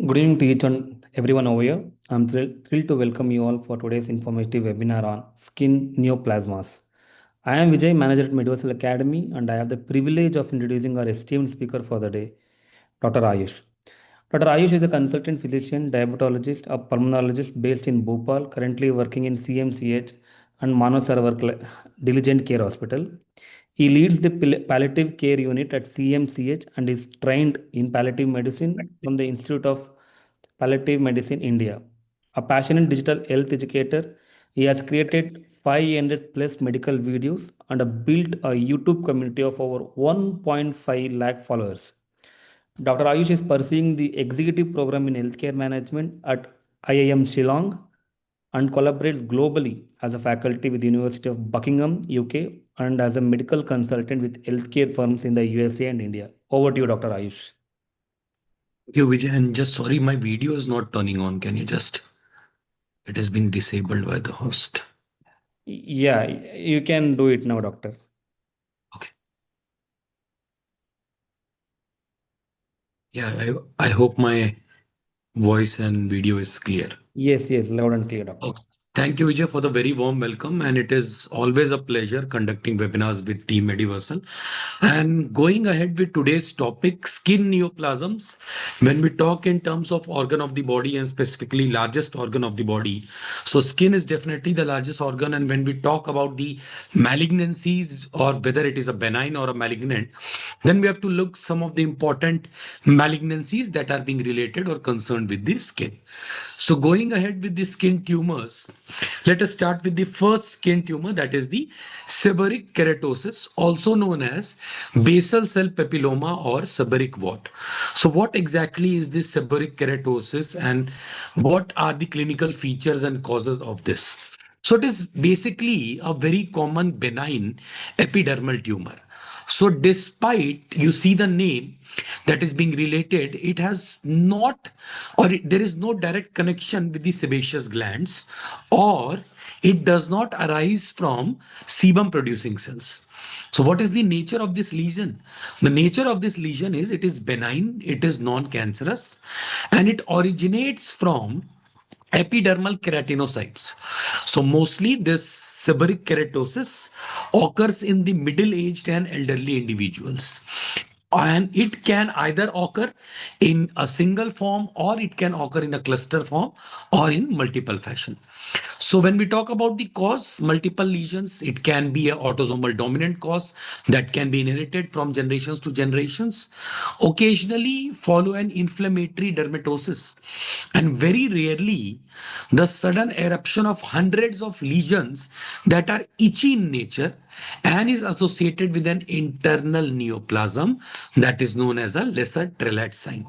Good evening to each and everyone over here. I'm thrilled to welcome you all for today's informative webinar on skin neoplasms. I am Vijay, manager at Mediversal Academy, and I have the privilege of introducing our esteemed speaker for the day, Dr. Ayush. Dr. Ayush is a consultant physician, diabetologist, a pulmonologist based in Bhopal, currently working in CMCH and Manasarovar Diligent Care Hospital. He leads the palliative care unit at CMCH and is trained in palliative medicine from the Institute of Palliative Medicine India. A passionate digital health educator, he has created 500 plus medical videos and built a YouTube community of over 1.5 lakh followers. Dr. Ayush is pursuing the executive program in healthcare management at IIM Shillong and collaborates globally as a faculty with the University of Buckingham, UK, and as a medical consultant with healthcare firms in the USA and India. Over to you, Dr. Ayush. Thank you, Vijay. And just sorry, my video is not turning on. It is being disabled by the host. Yeah, you can do it now, doctor. Okay. Yeah, I hope my voice and video is clear. Yes, loud and clear, doctor. Okay. Thank you, Vijay, for the very warm welcome. And it is always a pleasure conducting webinars with Team Mediversal. And going ahead with today's topic, skin neoplasms. When we talk in terms of organ of the body and specifically largest organ of the body, so skin is definitely the largest organ. And when we talk about the malignancies or whether it is a benign or a malignant, then we have to look some of the important malignancies that are being related or concerned with the skin. So going ahead with the skin tumors, let us start with the first skin tumor, that is the seborrheic keratosis, also known as basal cell papilloma or seborrheic wart. So what exactly is this seborrheic keratosis and what are the clinical features and causes of this? So it is basically a very common benign epidermal tumor. So despite you see the name that is being related, it has not, there is no direct connection with the sebaceous glands, or it does not arise from sebum producing cells. So what is the nature of this lesion? The nature of this lesion is it is benign, it is non-cancerous, and it originates from epidermal keratinocytes. So mostly this seborrheic keratosis occurs in the middle-aged and elderly individuals. And it can either occur in a single form or it can occur in a cluster form or in multiple fashion. So when we talk about the cause, multiple lesions, it can be an autosomal dominant cause that can be inherited from generations to generations, occasionally follow an inflammatory dermatosis, and very rarely the sudden eruption of hundreds of lesions that are itchy in nature and is associated with an internal neoplasm that is known as a lesser Trellat sign.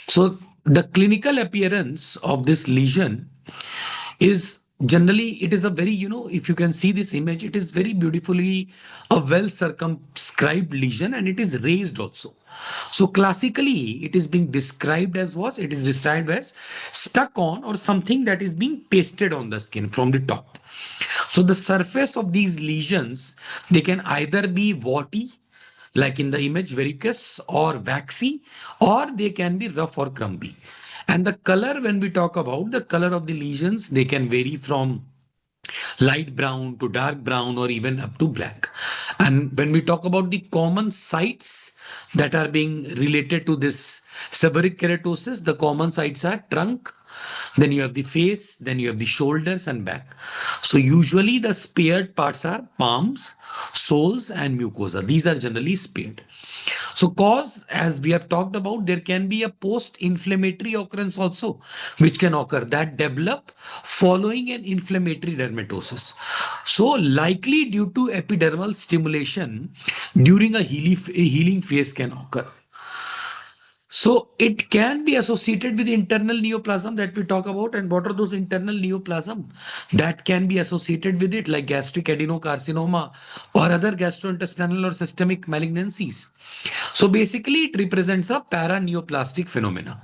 So the clinical appearance of this lesion is generally, it is a very, if you can see this image, it is very beautifully a well circumscribed lesion and it is raised also. So classically it is being described as what? It is described as stuck on or something that is being pasted on the skin from the top. So the surface of these lesions, they can either be warty, like in the image verrucous, or waxy, or they can be rough or crumbly. And the color, when we talk about the color of the lesions, they can vary from light brown to dark brown or even up to black. And when we talk about the common sites that are being related to this seborrheic keratosis, the common sites are trunk, then you have the face, then you have the shoulders and back. So usually the spared parts are palms, soles and mucosa. These are generally spared. So cause, as we have talked about, there can be a post-inflammatory occurrence also, which can occur that develop following an inflammatory dermatosis. So likely due to epidermal stimulation during a healing phase can occur. So it can be associated with internal neoplasm that we talk about. And what are those internal neoplasm that can be associated with it, like gastric adenocarcinoma or other gastrointestinal or systemic malignancies? So basically it represents a paraneoplastic phenomena.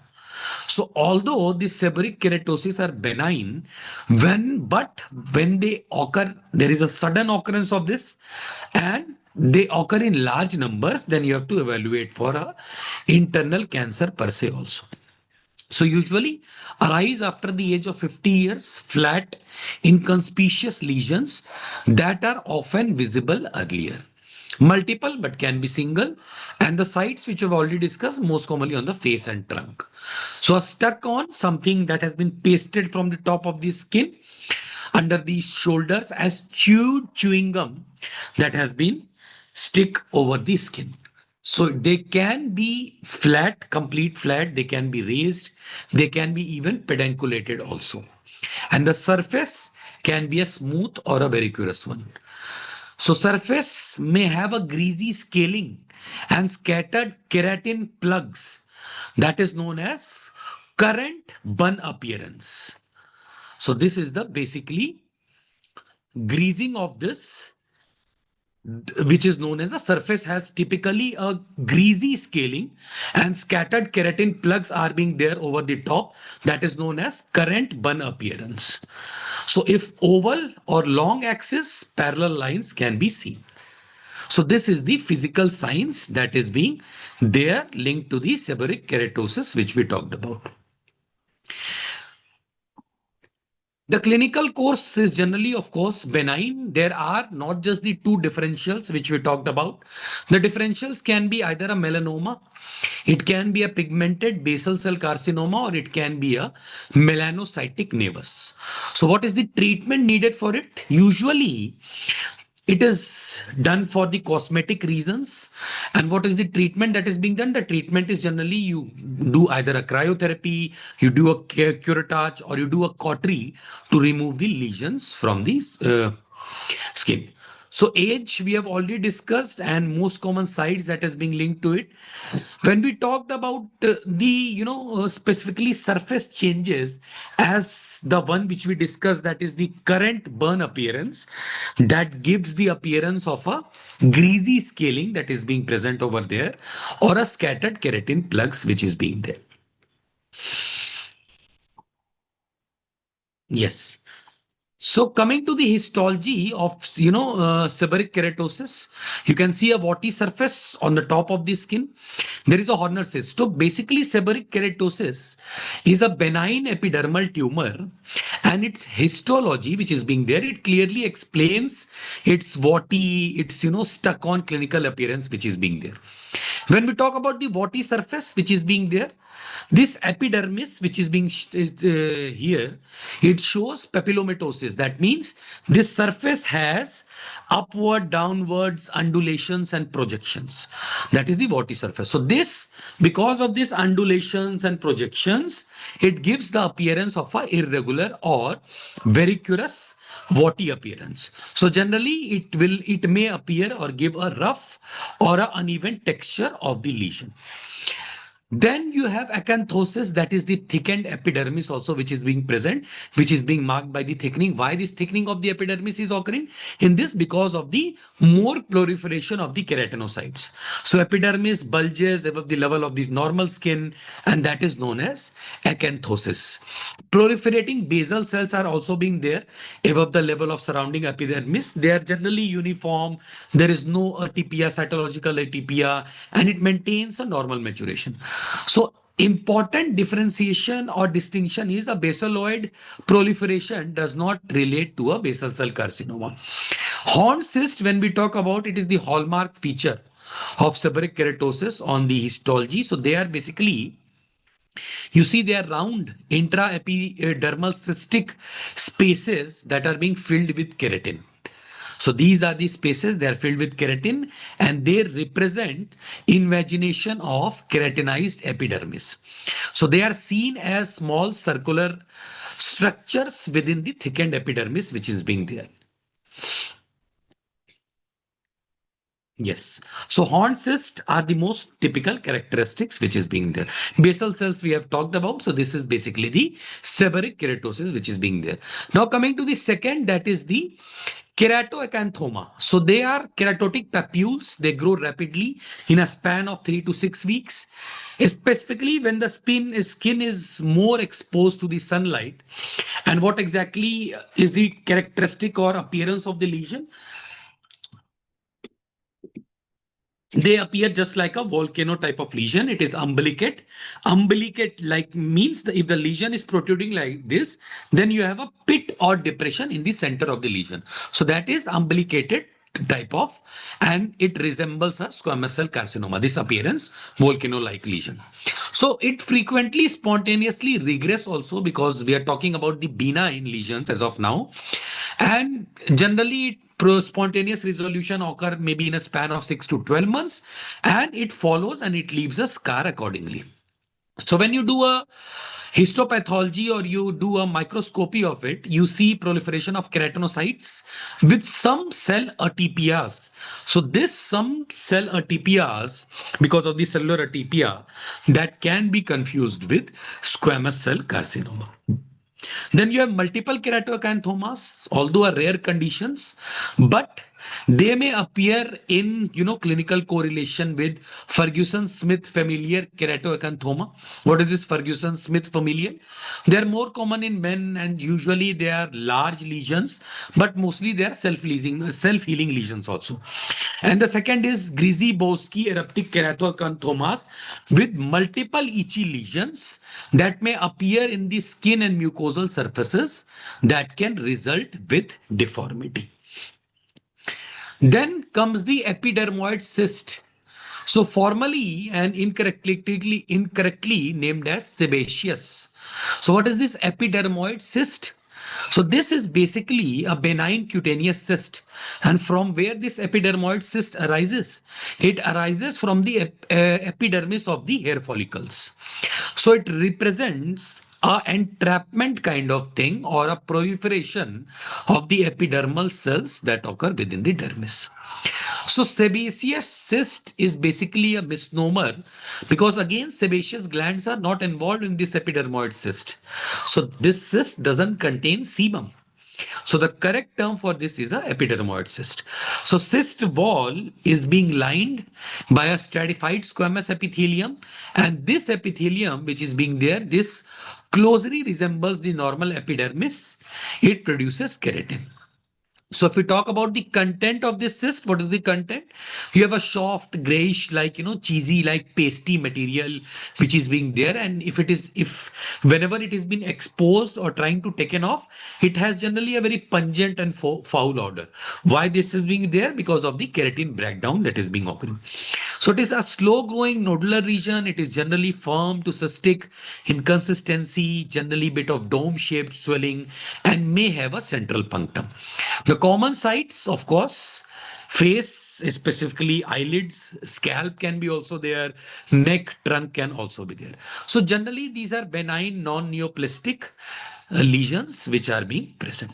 So although the seborrheic keratosis are benign, when they occur, there is a sudden occurrence of this and they occur in large numbers, then you have to evaluate for a internal cancer per se also. So usually arise after the age of 50 years, flat, inconspicuous lesions that are often visible earlier. Multiple but can be single, and the sites which we've already discussed most commonly on the face and trunk. So stuck on something that has been pasted from the top of the skin under the shoulders as chewing gum that has been stick over the skin. So they can be flat, complete flat, they can be raised, they can be even pedunculated also. And the surface can be a smooth or a very porous one. So surface may have a greasy scaling and scattered keratin plugs that is known as current bun appearance. So this is the basically greasing of this, which is known as the surface has typically a greasy scaling and scattered keratin plugs are being there over the top. That is known as current bun appearance. So if oval or long axis parallel lines can be seen. So this is the physical signs that is being there linked to the seborrheic keratosis, which we talked about. The clinical course is generally, of course, benign. There are not just the two differentials which we talked about. The differentials can be either a melanoma, it can be a pigmented basal cell carcinoma, or it can be a melanocytic nevus. So what is the treatment needed for it? Usually, it is done for the cosmetic reasons. And what is the treatment that is being done? The treatment is generally you do either a cryotherapy, you do a curettage, or you do a cautery to remove the lesions from the skin. So age we have already discussed, and most common sites that is being linked to it. When we talked about the specifically surface changes, as the one which we discussed, that is the current burn appearance, that gives the appearance of a greasy scaling that is being present over there, or a scattered keratin plugs which is being there. Yes. So coming to the histology of seborrheic keratosis, you can see a warty surface on the top of the skin. There is a Horner cyst. So basically, seborrheic keratosis is a benign epidermal tumor, and its histology, which is being there, it clearly explains its warty, its stuck on clinical appearance, which is being there. When we talk about the warty surface, which is being there, this epidermis, which is being here, it shows papillomatosis. That means this surface has upward, downwards, undulations and projections. That is the warty surface. So this, because of these undulations and projections, it gives the appearance of a irregular or varicose warty appearance. So generally it may appear or give a rough or an uneven texture of the lesion. Then you have acanthosis, that is the thickened epidermis also, which is being present, which is being marked by the thickening. Why this thickening of the epidermis is occurring? In this, because of the more proliferation of the keratinocytes. So epidermis bulges above the level of the normal skin, and that is known as acanthosis. Proliferating basal cells are also being there above the level of surrounding epidermis. They are generally uniform. There is no atypia, cytological atypia, and it maintains a normal maturation. So important differentiation or distinction is a basaloid proliferation does not relate to a basal cell carcinoma. Horn cyst, when we talk about it, is the hallmark feature of seborrheic keratosis on the histology. So they are basically, you see, they are round intraepidermal cystic spaces that are being filled with keratin. So these are the spaces, they are filled with keratin, and they represent invagination of keratinized epidermis. So they are seen as small circular structures within the thickened epidermis, which is being there. Yes. So horn cysts are the most typical characteristics which is being there. Basal cells we have talked about. So this is basically the seborrheic keratosis which is being there. Now coming to the second, that is the keratoacanthoma. So they are keratotic papules. They grow rapidly in a span of 3 to 6 weeks. Specifically when the skin is more exposed to the sunlight. And what exactly is the characteristic or appearance of the lesion? They appear just like a volcano type of lesion. It is umbilicate. Umbilicate like means that if the lesion is protruding like this, then you have a pit or depression in the center of the lesion. So that is umbilicated type of, and it resembles a squamous cell carcinoma. This appearance, volcano-like lesion. So it frequently spontaneously regress also, because we are talking about the benign lesions as of now. And generally, spontaneous resolution occur maybe in a span of 6 to 12 months, and it follows and it leaves a scar accordingly. So when you do a histopathology or you do a microscopy of it, you see proliferation of keratinocytes with some cell atypias. So this some cell atypias, because of the cellular atypia, that can be confused with squamous cell carcinoma. Then you have multiple keratoacanthomas, although are rare conditions, but they may appear in clinical correlation with Ferguson-Smith familial keratoacanthoma. What is this Ferguson-Smith familial? They are more common in men, and usually they are large lesions, but mostly they are self-healing lesions also. And the second is Grzybowski eruptic keratoacanthomas with multiple itchy lesions that may appear in the skin and mucosal surfaces that can result with deformity. Then comes the epidermoid cyst. So formally and incorrectly named as sebaceous. So what is this epidermoid cyst? So this is basically a benign cutaneous cyst. And from where this epidermoid cyst arises? It arises from the epidermis of the hair follicles. So it represents a entrapment kind of thing, or a proliferation of the epidermal cells that occur within the dermis. So sebaceous cyst is basically a misnomer, because again sebaceous glands are not involved in this epidermoid cyst. So this cyst doesn't contain sebum. So the correct term for this is a epidermoid cyst. So cyst wall is being lined by a stratified squamous epithelium, and this epithelium which is being there, this closely resembles the normal epidermis. It produces keratin. So if we talk about the content of this cyst, what is the content? You have a soft, grayish, like, cheesy, like pasty material, which is being there. And if whenever it is being exposed or trying to taken off, it has generally a very pungent and foul odor. Why this is being there? Because of the keratin breakdown that is being occurring. So it is a slow growing nodular region. It is generally firm to cystic in consistency, generally bit of dome shaped swelling, and may have a central punctum. The common sites, of course, face, specifically eyelids, scalp can be also there, neck, trunk can also be there. So generally these are benign non-neoplastic lesions which are being present.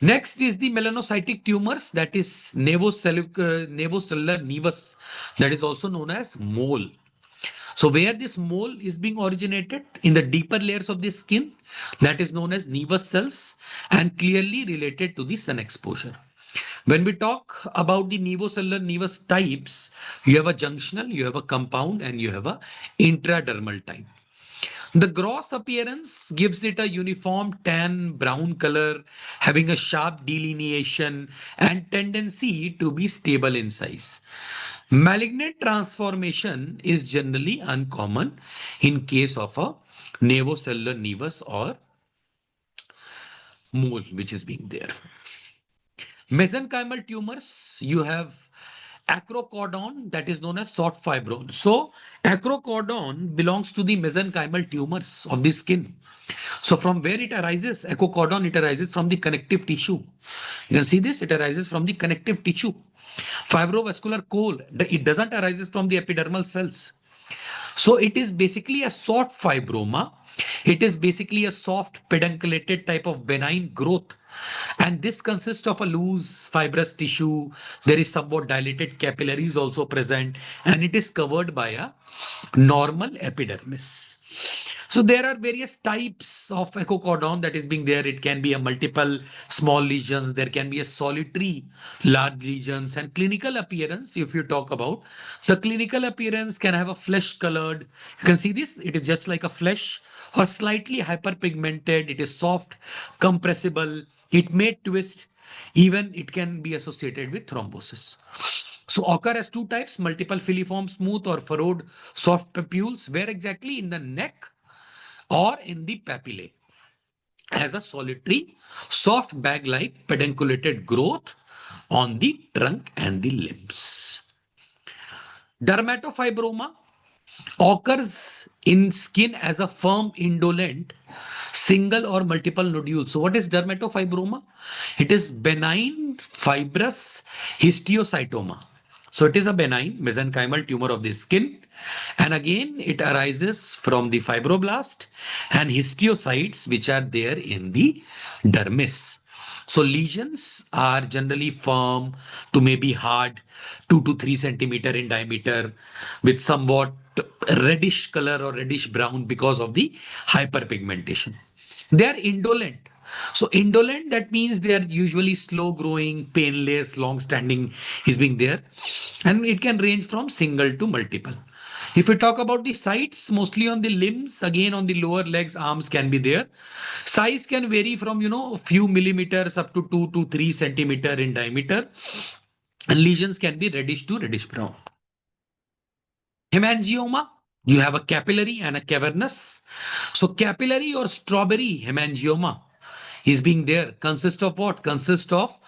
Next is the melanocytic tumors, that is nevocellular nevus, that is also known as mole. So where this mole is being originated in the deeper layers of the skin, that is known as nevus cells, and clearly related to the sun exposure. When we talk about the nevocellular nevus types, you have a junctional, you have a compound, and you have a intradermal type. The gross appearance gives it a uniform tan brown color, having a sharp delineation and tendency to be stable in size. Malignant transformation is generally uncommon in case of a nevocellular nevus or mole which is being there. Mesenchymal tumors, you have acrocordon, that is known as soft fibron. So acrocordon belongs to the mesenchymal tumors of the skin. So from where it arises, acrocordon, it arises from the connective tissue. You can see this, it arises from the connective tissue. Fibrovascular core, it doesn't arises from the epidermal cells. So it is basically a soft fibroma. It is basically a soft pedunculated type of benign growth. And this consists of a loose fibrous tissue. There is somewhat dilated capillaries also present, and it is covered by a normal epidermis. So there are various types of echocordon that is being there. It can be a multiple small lesions. There can be a solitary large lesions, and clinical appearance. If you talk about the clinical appearance, can have a flesh colored. You can see this. It is just like a flesh, or slightly hyperpigmented. It is soft, compressible. It may twist. Even it can be associated with thrombosis. So occur as two types, multiple filiform smooth or furrowed soft papules. Where exactly? In the neck or in the papillae. As a solitary, soft bag-like pedunculated growth on the trunk and the limbs. Dermatofibroma occurs in skin as a firm, indolent, single or multiple nodules. So, what is dermatofibroma? It is benign fibrous histiocytoma. So, it is a benign mesenchymal tumor of the skin. And again, it arises from the fibroblast and histiocytes, which are there in the dermis. So lesions are generally firm to maybe hard, 2 to 3 centimeter in diameter, with somewhat reddish color or reddish brown because of the hyperpigmentation. They are indolent. So indolent, that means they are usually slow growing, painless, long standing is being there. And it can range from single to multiple. If we talk about the sites, mostly on the limbs, again on the lower legs, arms can be there. Size can vary from, a few millimeters up to 2 to 3 centimeter in diameter. And lesions can be reddish to reddish brown. Hemangioma, you have a capillary and a cavernous. So capillary or strawberry hemangioma is being there. Consists of what? Consists of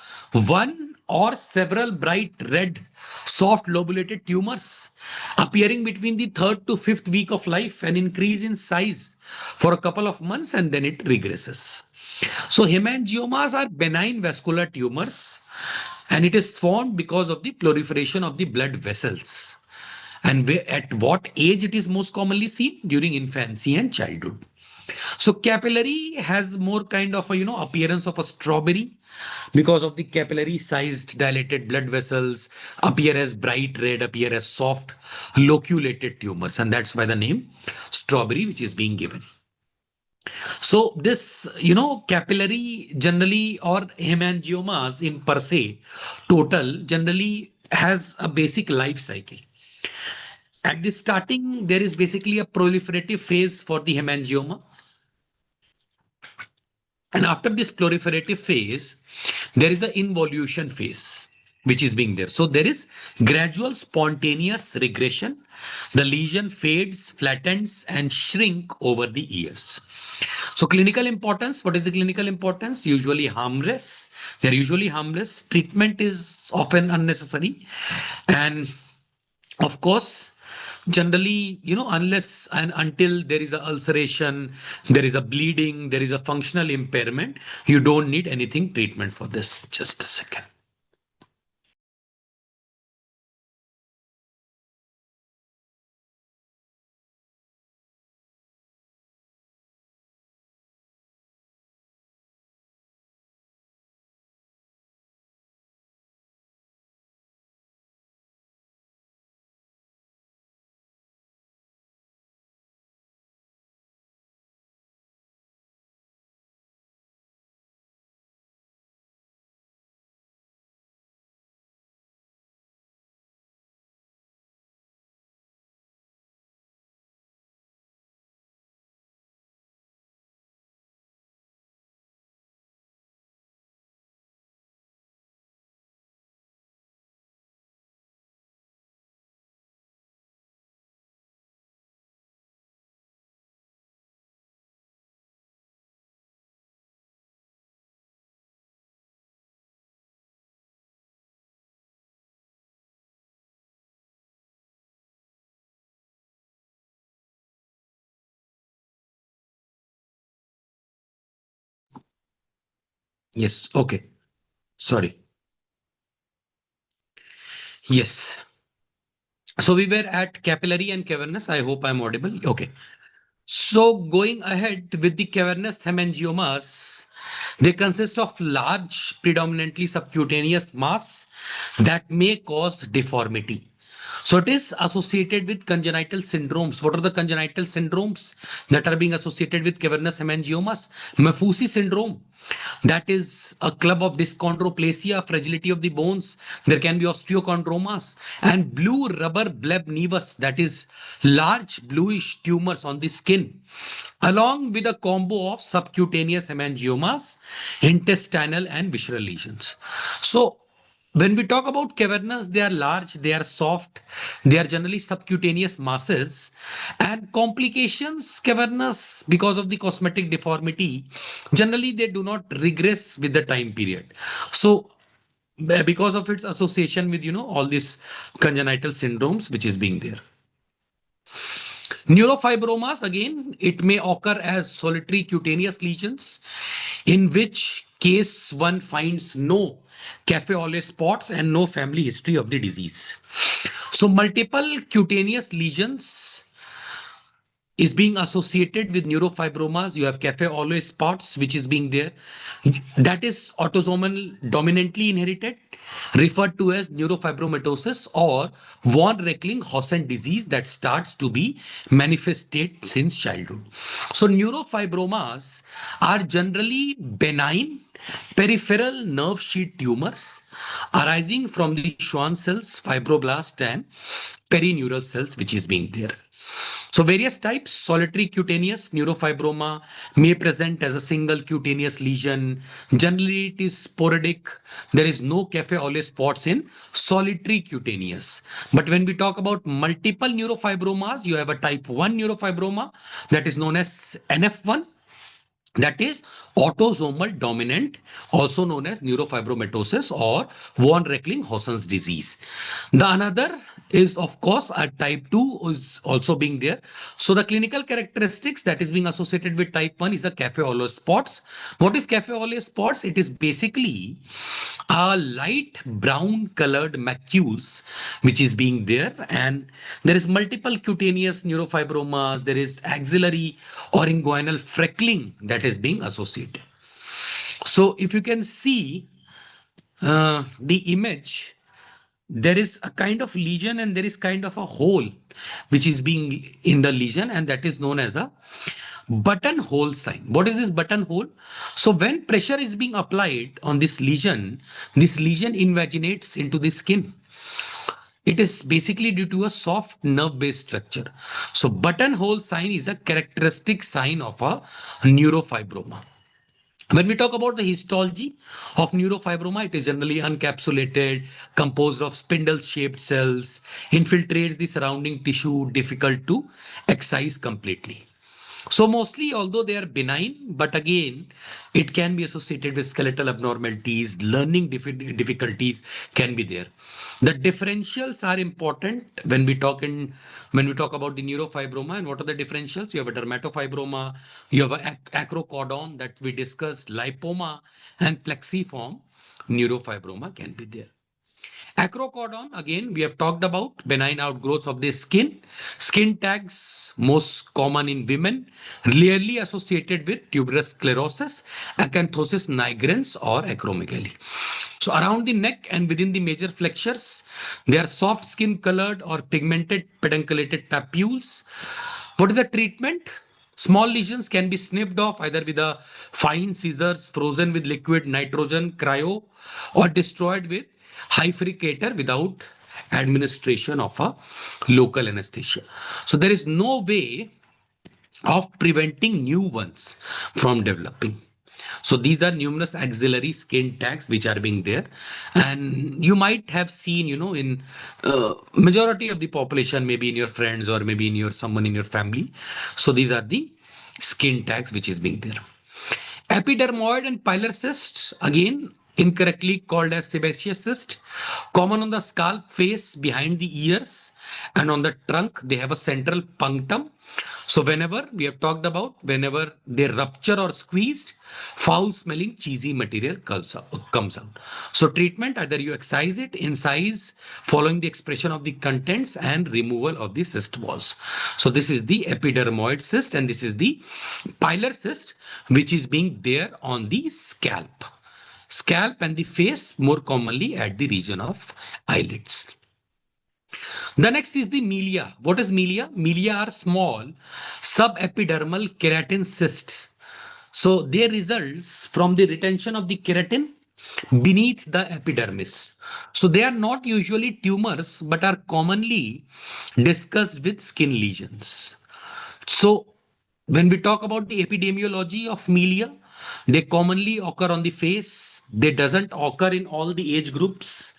one or several bright red soft lobulated tumors appearing between the third to fifth week of life and increase in size for a couple of months and then it regresses. So hemangiomas are benign vascular tumors and it is formed because of the proliferation of the blood vessels. And at what age it is most commonly seen? During infancy and childhood. So capillary has more kind of a appearance of a strawberry because of the capillary sized dilated blood vessels appear as bright red, appear as soft loculated tumors, and that's why the name strawberry which is being given. So this capillary generally or hemangiomas in per se total generally has a basic life cycle. At the starting, there is basically a proliferative phase for the hemangioma. And after this proliferative phase, there is the involution phase, which is being there. So there is gradual spontaneous regression. The lesion fades, flattens, and shrink over the years. So clinical importance, what is the clinical importance? Usually harmless. They're usually harmless. Treatment is often unnecessary. And of course, generally, unless and until there is a ulceration, there is a bleeding, there is a functional impairment, you don't need anything treatment for this. Just a second. Yes. Okay. Sorry. Yes. So we were at capillary and cavernous. I hope I'm audible. Okay. So going ahead with the cavernous hemangiomas, they consist of large, predominantly subcutaneous mass that may cause deformity. So it is associated with congenital syndromes. What are the congenital syndromes that are being associated with cavernous hemangiomas? Maffucci syndrome. That is a club of dyschondroplasia, fragility of the bones. There can be osteochondromas and blue rubber bleb nevus, that is large bluish tumors on the skin, along with a combo of subcutaneous hemangiomas, intestinal and visceral lesions. So When we talk about cavernous, they are large, they are soft, they are generally subcutaneous masses, and complications cavernous because of the cosmetic deformity. Generally, they do not regress with the time period. So, because of its association with all these congenital syndromes which is being there. Neurofibromas, again, it may occur as solitary cutaneous lesions, in which case one finds no cafe au lait spots and no family history of the disease. So, multiple cutaneous lesions is being associated with neurofibromas. You have cafe au lait spots, which is being there. That is autosomal dominantly inherited, referred to as neurofibromatosis or von Reckling-Hausen disease that starts to be manifested since childhood. So neurofibromas are generally benign peripheral nerve sheath tumors arising from the Schwann cells, fibroblast, and perineural cells, which is being there. So various types, solitary cutaneous neurofibroma may present as a single cutaneous lesion. Generally, it is sporadic. There is no cafe au lait spots in solitary cutaneous. But when we talk about multiple neurofibromas, you have a type 1 neurofibroma that is known as NF1, that is autosomal dominant, also known as neurofibromatosis or von Reckling-Hausen's disease. The another is, of course, a type 2 is also being there. So the clinical characteristics that is being associated with type 1 is a cafe au lait spots. What is cafe au lait spots? It is basically a light brown colored macules which is being there, and there is multiple cutaneous neurofibromas. There is axillary or inguinal freckling that is being associated. So if you can see the image, there is a kind of lesion and there is kind of a hole which is being in the lesion, and that is known as a buttonhole sign. What is this buttonhole? So when pressure is being applied on this lesion invaginates into the skin. It is basically due to a soft nerve-based structure. So buttonhole sign is a characteristic sign of a neurofibroma. When we talk about the histology of neurofibroma, it is generally encapsulated, composed of spindle-shaped cells, infiltrates the surrounding tissue, difficult to excise completely. So mostly, although they are benign, but again, it can be associated with skeletal abnormalities, learning difficulties can be there. The differentials are important when we talk about the neurofibroma. And what are the differentials? You have a dermatofibroma, you have a acrocordon that we discussed, lipoma, and plexiform neurofibroma can be there. Acrocordon, again, we have talked about benign outgrowths of the skin. Skin tags, most common in women, rarely associated with tuberous sclerosis, acanthosis nigrans, or acromegaly. So around the neck and within the major flexures, they are soft skin colored or pigmented pedunculated papules. What is the treatment? Small lesions can be snipped off either with a fine scissors, frozen with liquid nitrogen cryo, or destroyed with hyfricator without administration of a local anesthesia. So there is no way of preventing new ones from developing. So these are numerous axillary skin tags which are being there, and you might have seen, in majority of the population, maybe in your friends or maybe in your someone in your family. So these are the skin tags which is being there. Epidermoid and pilar cysts, again, incorrectly called as sebaceous cyst, common on the scalp, face, behind the ears, and on the trunk, they have a central punctum. So whenever we have talked about, whenever they rupture or squeezed, foul-smelling, cheesy material comes out. So treatment, either you excise it, incise, following the expression of the contents and removal of the cyst walls. So this is the epidermoid cyst, and this is the pilar cyst, which is being there on the scalp. Scalp and the face, more commonly at the region of eyelids. The next is the milia. What is milia? Milia are small subepidermal keratin cysts. So they results from the retention of the keratin beneath the epidermis. So they are not usually tumors, but are commonly discussed with skin lesions. So when we talk about the epidemiology of milia, they commonly occur on the face, They doesn't occur in all the age groups.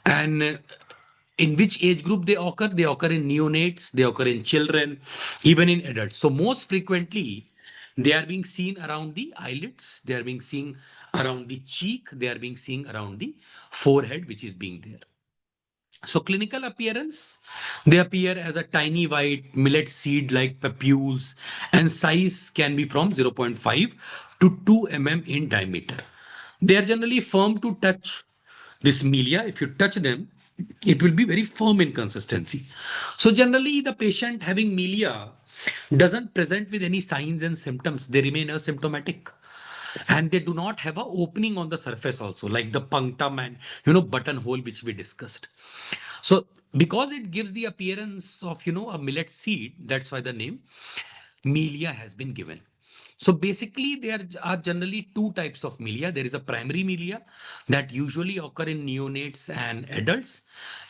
And in which age group they occur? They occur in neonates, they occur in children, even in adults. So most frequently, they are being seen around the eyelids, they are being seen around the cheek, they are being seen around the forehead, which is being there. So clinical appearance, they appear as a tiny white millet seed-like papules, and size can be from 0.5 to 2 in diameter. They are generally firm to touch. This milia, if you touch them, it will be very firm in consistency. So generally, the patient having milia doesn't present with any signs and symptoms. They remain asymptomatic, and they do not have a opening on the surface also, like the punctum and buttonhole which we discussed. So because it gives the appearance of a millet seed, that's why the name milia has been given. So basically, there are generally two types of milia. There is a primary milia that usually occur in neonates and adults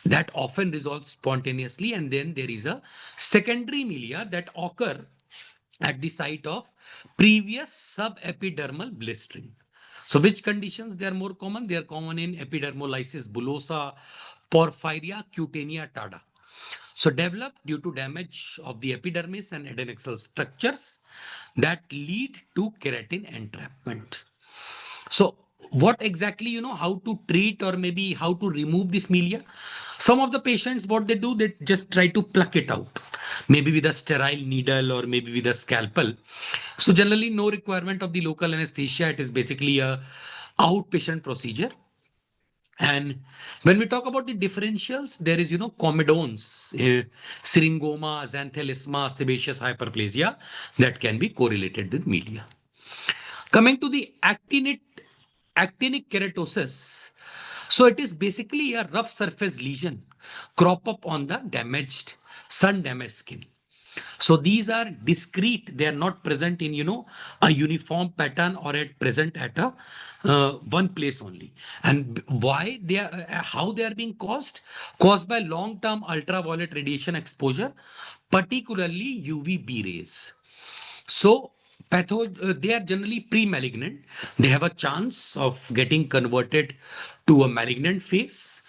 that often resolve spontaneously. And then there is a secondary milia that occur at the site of previous subepidermal blistering. So which conditions they are more common? They are common in epidermolysis bullosa, porphyria cutanea tarda. So developed due to damage of the epidermis and adnexal structures that lead to keratin entrapment. So what exactly, how to treat or maybe how to remove this milia? Some of the patients, what they do, they just try to pluck it out, maybe with a sterile needle or maybe with a scalpel. So generally no requirement of the local anesthesia. It is basically a outpatient procedure. And when we talk about the differentials, there is, comedones, syringoma, xanthelisma, sebaceous hyperplasia that can be correlated with milia. Coming to the actinic keratosis. So it is basically a rough surface lesion crop up on the sun damaged skin. So these are discrete. They are not present in, a uniform pattern or at present at a one place only. And why they are, how they are being caused? Caused by long-term ultraviolet radiation exposure, particularly UVB rays. So they are generally pre-malignant. They have a chance of getting converted to a malignant phase.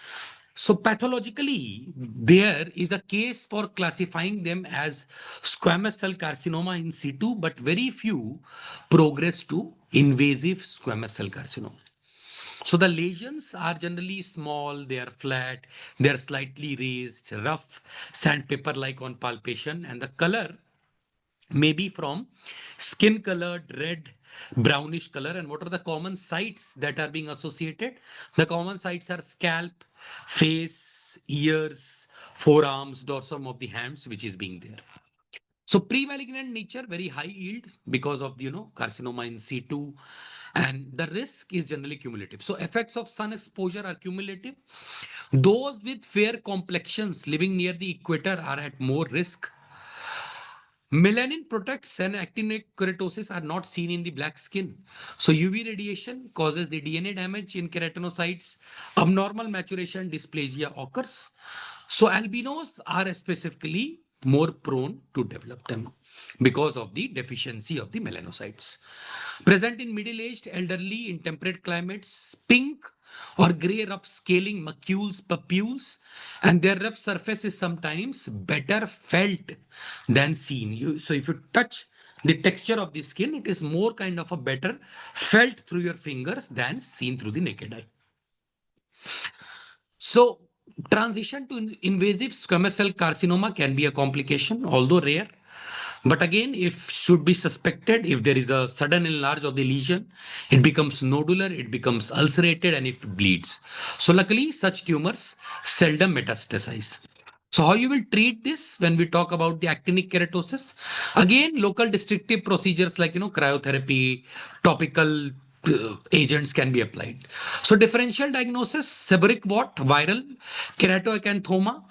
So pathologically, there is a case for classifying them as squamous cell carcinoma in situ, but very few progress to invasive squamous cell carcinoma. So the lesions are generally small, they are flat, they are slightly raised, rough, sandpaper-like on palpation, and the color may be from skin colored, red, brownish color. And what are the common sites that are being associated? The common sites are scalp, face, ears, forearms, dorsum of the hands, which is being there. So pre-malignant nature, very high yield because of the, carcinoma in situ, and the risk is generally cumulative. So effects of sun exposure are cumulative. Those with fair complexions living near the equator are at more risk. Melanin protects and actinic keratosis are not seen in the black skin. So UV radiation causes the DNA damage in keratinocytes. Abnormal maturation dysplasia occurs. So albinos are specifically more prone to develop them because of the deficiency of the melanocytes. Present in middle-aged, elderly, in temperate climates, pink or gray rough scaling macules, papules, and their rough surface is sometimes better felt than seen. So if you touch the texture of the skin, it is more kind of a better felt through your fingers than seen through the naked eye. So transition to invasive squamous cell carcinoma can be a complication, although rare. But again, if should be suspected, if there is a sudden enlarge of the lesion, it becomes nodular, it becomes ulcerated, and if it bleeds. So luckily, such tumors seldom metastasize. So how you will treat this when we talk about the actinic keratosis? Again, local destructive procedures like, cryotherapy, topical agents can be applied. So differential diagnosis, seborrheic wart, viral, keratoacanthoma.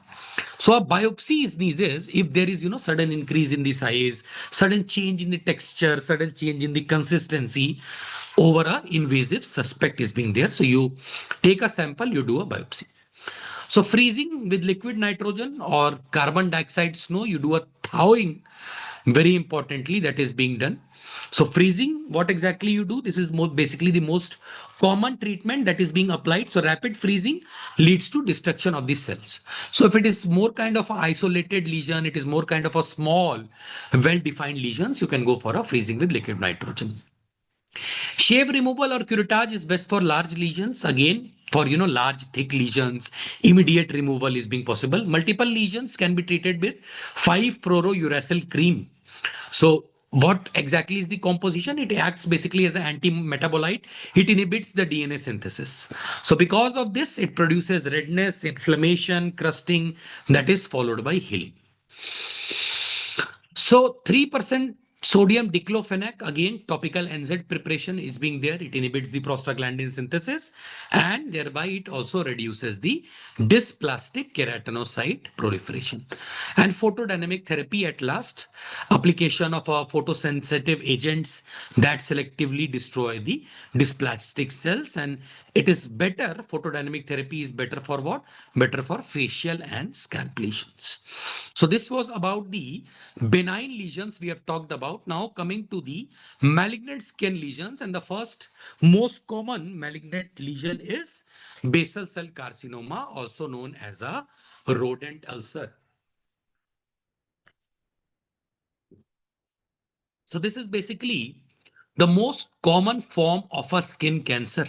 So a biopsy is needed if there is, sudden increase in the size, sudden change in the texture, sudden change in the consistency over a invasive suspect is being there. So you take a sample, you do a biopsy. So freezing with liquid nitrogen or carbon dioxide snow, you do a thawing very importantly, that is being done. So freezing, what exactly you do? This is basically the most common treatment that is being applied. So rapid freezing leads to destruction of the cells. So if it is more kind of an isolated lesion, it is more kind of a small, well-defined lesions, you can go for a freezing with liquid nitrogen. Shave removal or curettage is best for large lesions. Again, for large thick lesions, immediate removal is being possible. Multiple lesions can be treated with 5-fluorouracil cream. So what exactly is the composition? It acts basically as an anti-metabolite. It inhibits the DNA synthesis. So because of this, it produces redness, inflammation, crusting that is followed by healing. So 3% sodium diclofenac, again, topical NZ preparation is being there. It inhibits the prostaglandin synthesis and thereby it also reduces the dysplastic keratinocyte proliferation. And photodynamic therapy at last, application of photosensitive agents that selectively destroy the dysplastic cells. And it is better, photodynamic therapy is better for what? Better for facial and scalp lesions. So this was about the benign lesions we have talked about. Now coming to the malignant skin lesions, and the first most common malignant lesion is basal cell carcinoma, also known as a rodent ulcer. So this is basically the most common form of a skin cancer.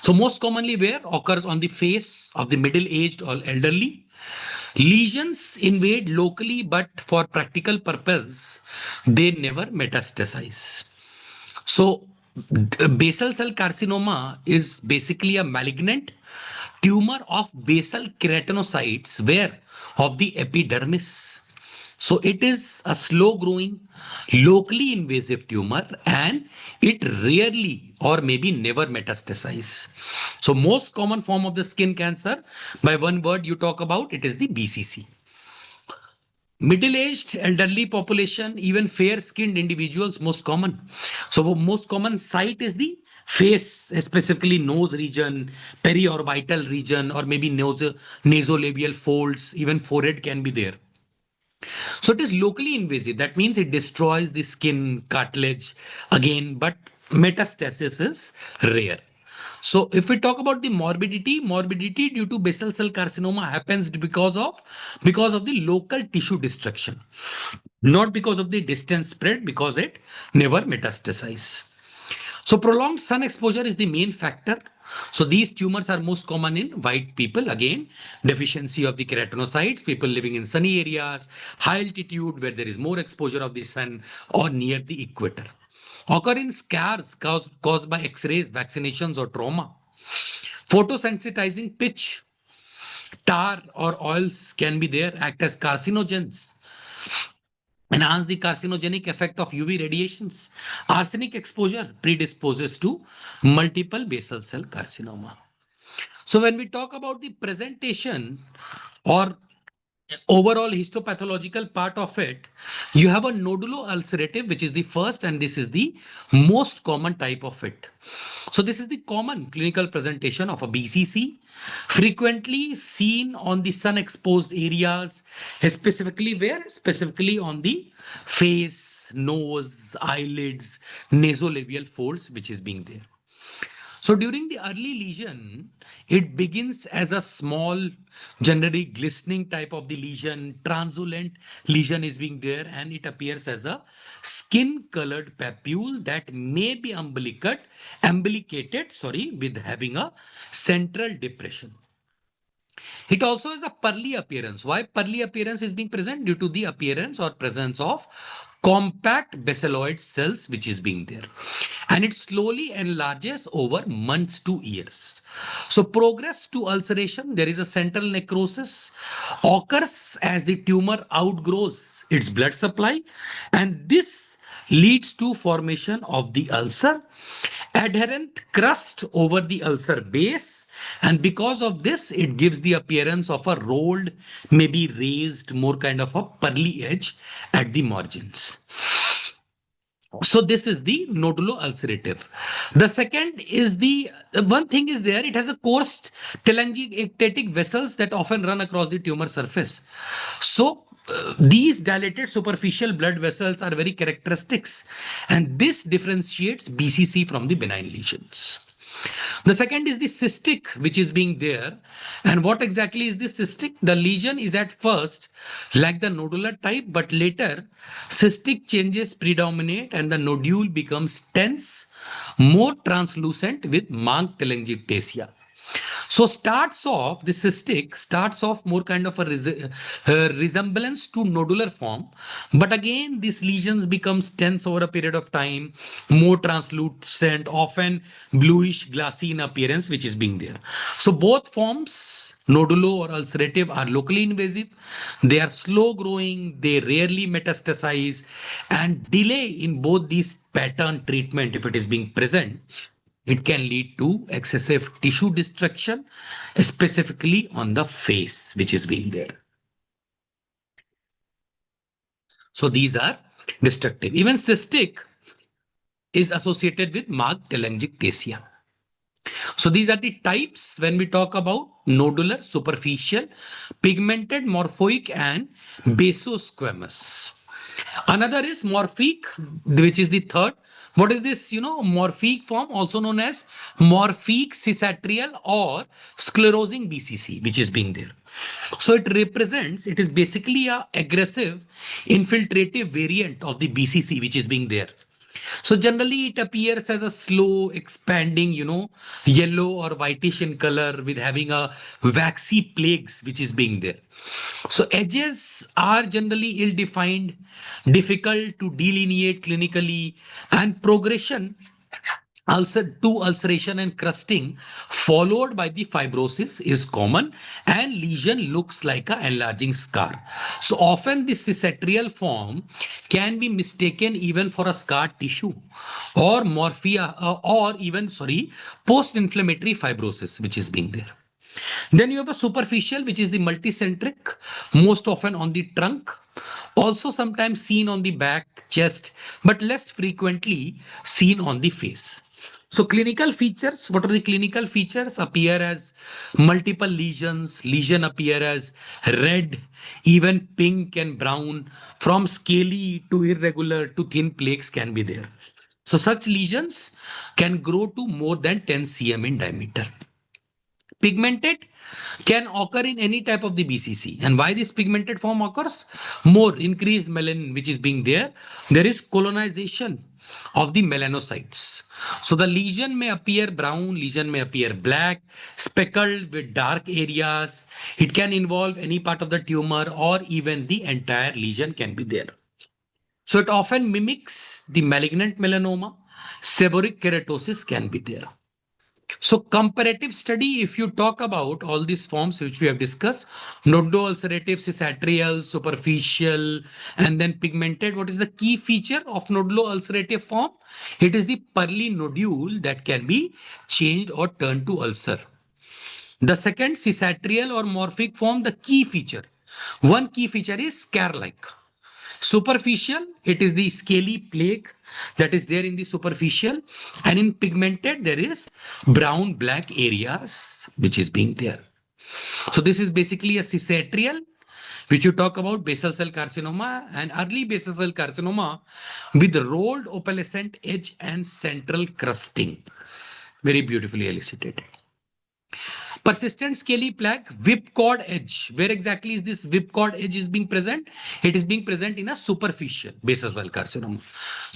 So most commonly where occurs on the face of the middle-aged or elderly. Lesions invade locally, but for practical purpose, they never metastasize. So basal cell carcinoma is basically a malignant tumor of basal keratinocytes where of the epidermis. So it is a slow growing, locally invasive tumor and it rarely or maybe never metastasizes. So most common form of the skin cancer, by one word you talk about, it is the BCC. Middle-aged, elderly population, even fair-skinned individuals, most common. So most common site is the face, specifically nose region, periorbital region, or maybe nasolabial folds, even forehead can be there. So it is locally invasive. That means it destroys the skin, cartilage again, but metastasis is rare. So if we talk about the morbidity due to basal cell carcinoma happens because of the local tissue destruction, not because of the distant spread, because it never metastasizes. So prolonged sun exposure is the main factor. So these tumors are most common in white people. Again, deficiency of the keratinocytes, people living in sunny areas, high altitude where there is more exposure of the sun or near the equator. Occur in scars caused by X-rays, vaccinations or trauma. Photosensitizing pitch, tar or oils can be there, act as carcinogens, enhance the carcinogenic effect of UV radiations. Arsenic exposure predisposes to multiple basal cell carcinoma. So when we talk about the presentation or overall histopathological part of it, you have a nodulo-ulcerative, which is the first, and this is the most common type of it. So this is the common clinical presentation of a BCC, frequently seen on the sun-exposed areas, specifically where? Specifically on the face, nose, eyelids, nasolabial folds, which is being there. So during the early lesion, it begins as a small, generally glistening type of the lesion. Translucent lesion is being there and it appears as a skin-colored papule that may be umbilicated, with having a central depression. It also has a pearly appearance. Why pearly appearance is being present? Due to the appearance or presence of compact basaloid cells which is being there. And it slowly enlarges over months to years. So progress to ulceration, there is a central necrosis, occurs as the tumor outgrows its blood supply, and this leads to formation of the ulcer, adherent crust over the ulcer base, and because of this it gives the appearance of a rolled, maybe raised, more kind of a pearly edge at the margins. So this is the nodulo-ulcerative. The second is the one thing is there. It has a coarse telangiectatic vessels that often run across the tumor surface. So these dilated superficial blood vessels are very characteristics, and this differentiates BCC from the benign lesions. The second is the cystic, which is being there. And what exactly is the cystic? The lesion is at first like the nodular type, but later cystic changes predominate and the nodule becomes tense, more translucent with marked telangiectasia. So the cystic starts off more kind of a resemblance to nodular form. But again, these lesions becomes tense over a period of time, more translucent, often bluish glassy in appearance, which is being there. So both forms, nodulo or ulcerative, are locally invasive. They are slow growing, they rarely metastasize, and delay in both these pattern treatment, if it is being present, it can lead to excessive tissue destruction, specifically on the face, which is being there. So these are destructive. Even cystic is associated with marked telangiectasia. So these are the types when we talk about nodular, superficial, pigmented, morphoic, and basosquamous. Another is morphic, which is the third. What is this? Morphic form, also known as morphic cicatricial or sclerosing BCC, which is being there. So it is basically a aggressive infiltrative variant of the BCC, which is being there. So generally it appears as a slow expanding, yellow or whitish in color with having a waxy plaques, which is being there. So edges are generally ill-defined, difficult to delineate clinically, and progression ulceration and crusting followed by the fibrosis is common, and lesion looks like a enlarging scar. So often the cicatricial form can be mistaken even for a scar tissue or morphia or even post-inflammatory fibrosis, which is being there. Then you have a superficial, which is the multicentric, most often on the trunk, also sometimes seen on the back, chest, but less frequently seen on the face. So clinical features, what are the clinical features? Appear as multiple lesions, lesion appear as red, even pink and brown, from scaly to irregular to thin plaques can be there. So such lesions can grow to more than 10 cm in diameter. Pigmented can occur in any type of the BCC. And why this pigmented form occurs? More increased melanin, which is being there. There is colonization of the melanocytes. So the lesion may appear brown, lesion may appear black, speckled with dark areas. It can involve any part of the tumor or even the entire lesion can be there. So it often mimics the malignant melanoma. Seborrheic keratosis can be there. So comparative study, if you talk about all these forms which we have discussed, nodulo-ulcerative, cicatricial, superficial, and then pigmented, what is the key feature of nodulo-ulcerative form? It is the pearly nodule that can be changed or turned to ulcer. The second, cicatricial or morphic form, the key feature. One key feature is scare-like. Superficial, it is the scaly plaque that is there in the superficial, and in pigmented, there is brown black areas which is being there. So this is basically a cicatricial, which you talk about basal cell carcinoma and early basal cell carcinoma with rolled opalescent edge and central crusting. Very beautifully elicited. Persistent scaly plaque, whipcord edge. Where exactly is this whipcord edge is being present? It is being present in a superficial basal cell carcinoma.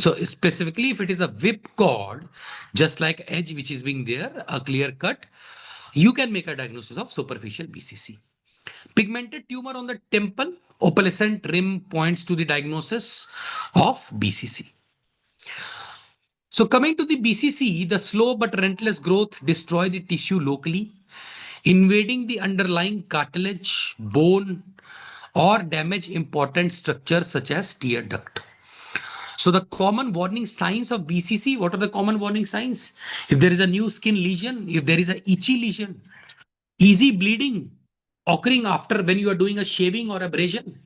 So specifically, if it is a whipcord, just like edge which is being there, a clear cut, you can make a diagnosis of superficial BCC. Pigmented tumor on the temple, opalescent rim points to the diagnosis of BCC. So coming to the BCC, the slow but relentless growth destroy the tissue locally, invading the underlying cartilage, bone, or damage important structures such as tear duct. So the common warning signs of BCC, what are the common warning signs? If there is a new skin lesion, if there is a itchy lesion, easy bleeding occurring after when you are doing a shaving or abrasion,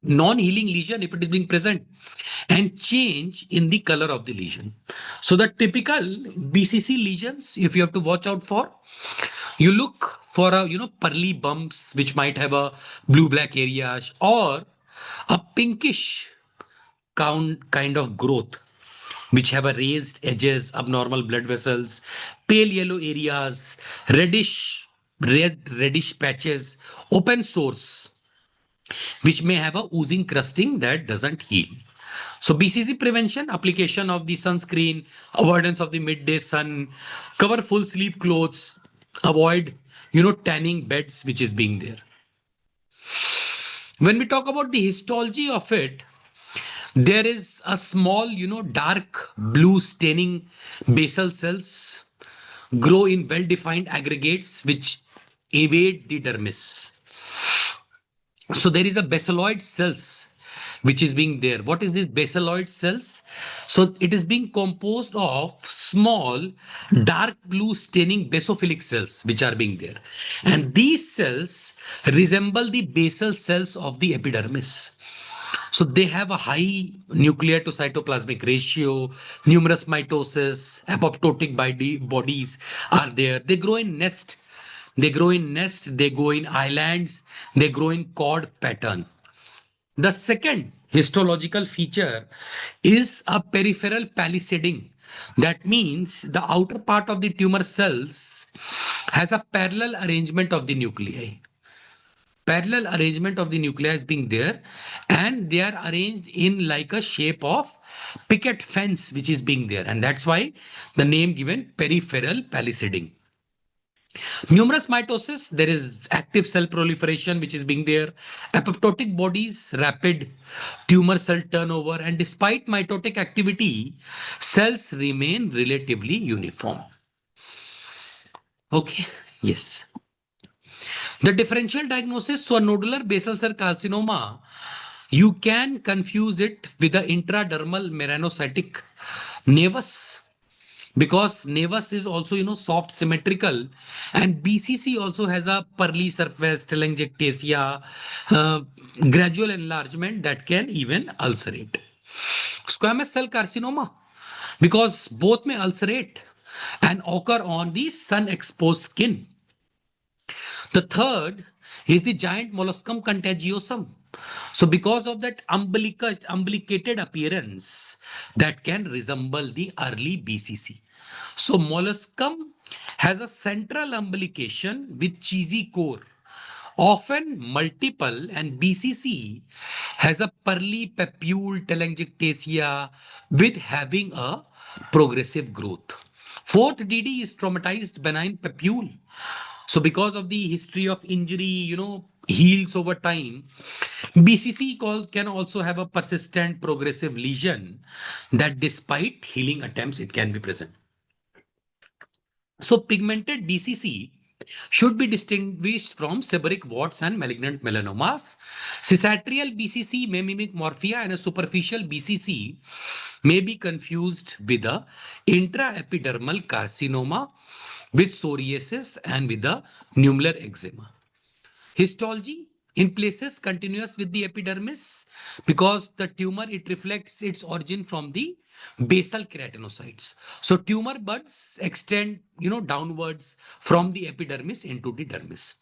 non-healing lesion if it is being present, and change in the color of the lesion. So the typical BCC lesions, if you have to watch out for, you look for a pearly bumps which might have a blue black areas, or a pinkish kind of growth which have a raised edges, abnormal blood vessels, pale yellow areas, reddish patches, open sores which may have a oozing crusting that doesn't heal. So BCC prevention, application of the sunscreen, avoidance of the midday sun, cover full sleeve clothes, avoid tanning beds which is being there. When we talk about the histology of it, there is a small dark blue staining basal cells grow in well defined aggregates which evade the dermis. So there is a basaloid cells which is being there. What is this basaloid cells? So it is being composed of small dark blue staining basophilic cells which are being there. And these cells resemble the basal cells of the epidermis. So they have a high nuclear to cytoplasmic ratio, numerous mitosis, apoptotic bodies are there. They grow in nest. They grow in nests, they go in islands, they grow in cord pattern. The second histological feature is a peripheral palisading. That means the outer part of the tumor cells has a parallel arrangement of the nuclei. Parallel arrangement of the nuclei is being there, and they are arranged in like a shape of picket fence which is being there, and that's why the name given peripheral palisading. Numerous mitosis, there is active cell proliferation which is being there, apoptotic bodies, rapid tumor cell turnover, and despite mitotic activity, cells remain relatively uniform. Okay, yes. The differential diagnosis, so a nodular basal cell carcinoma, you can confuse it with the intradermal melanocytic nevus, because nevus is also soft symmetrical, and BCC also has a pearly surface, telangiectasia, gradual enlargement that can even ulcerate. Squamous cell carcinoma, because both may ulcerate and occur on the sun exposed skin. The third is the giant molluscum contagiosum. So because of that umbilicated appearance that can resemble the early BCC. So molluscum has a central umbilication with cheesy core, often multiple, and BCC has a pearly papule telangiectasia with having a progressive growth. Fourth DD is traumatized benign papule. So because of the history of injury, heals over time, BCC can also have a persistent progressive lesion that despite healing attempts, it can be present. So pigmented BCC should be distinguished from seborrheic warts and malignant melanomas. Cicatrial BCC may mimic morphea, and a superficial BCC may be confused with a intraepidermal carcinoma with psoriasis and with the nummular eczema. Histology in places continuous with the epidermis, because the tumor, it reflects its origin from the basal keratinocytes. So tumor buds extend downwards from the epidermis into the dermis.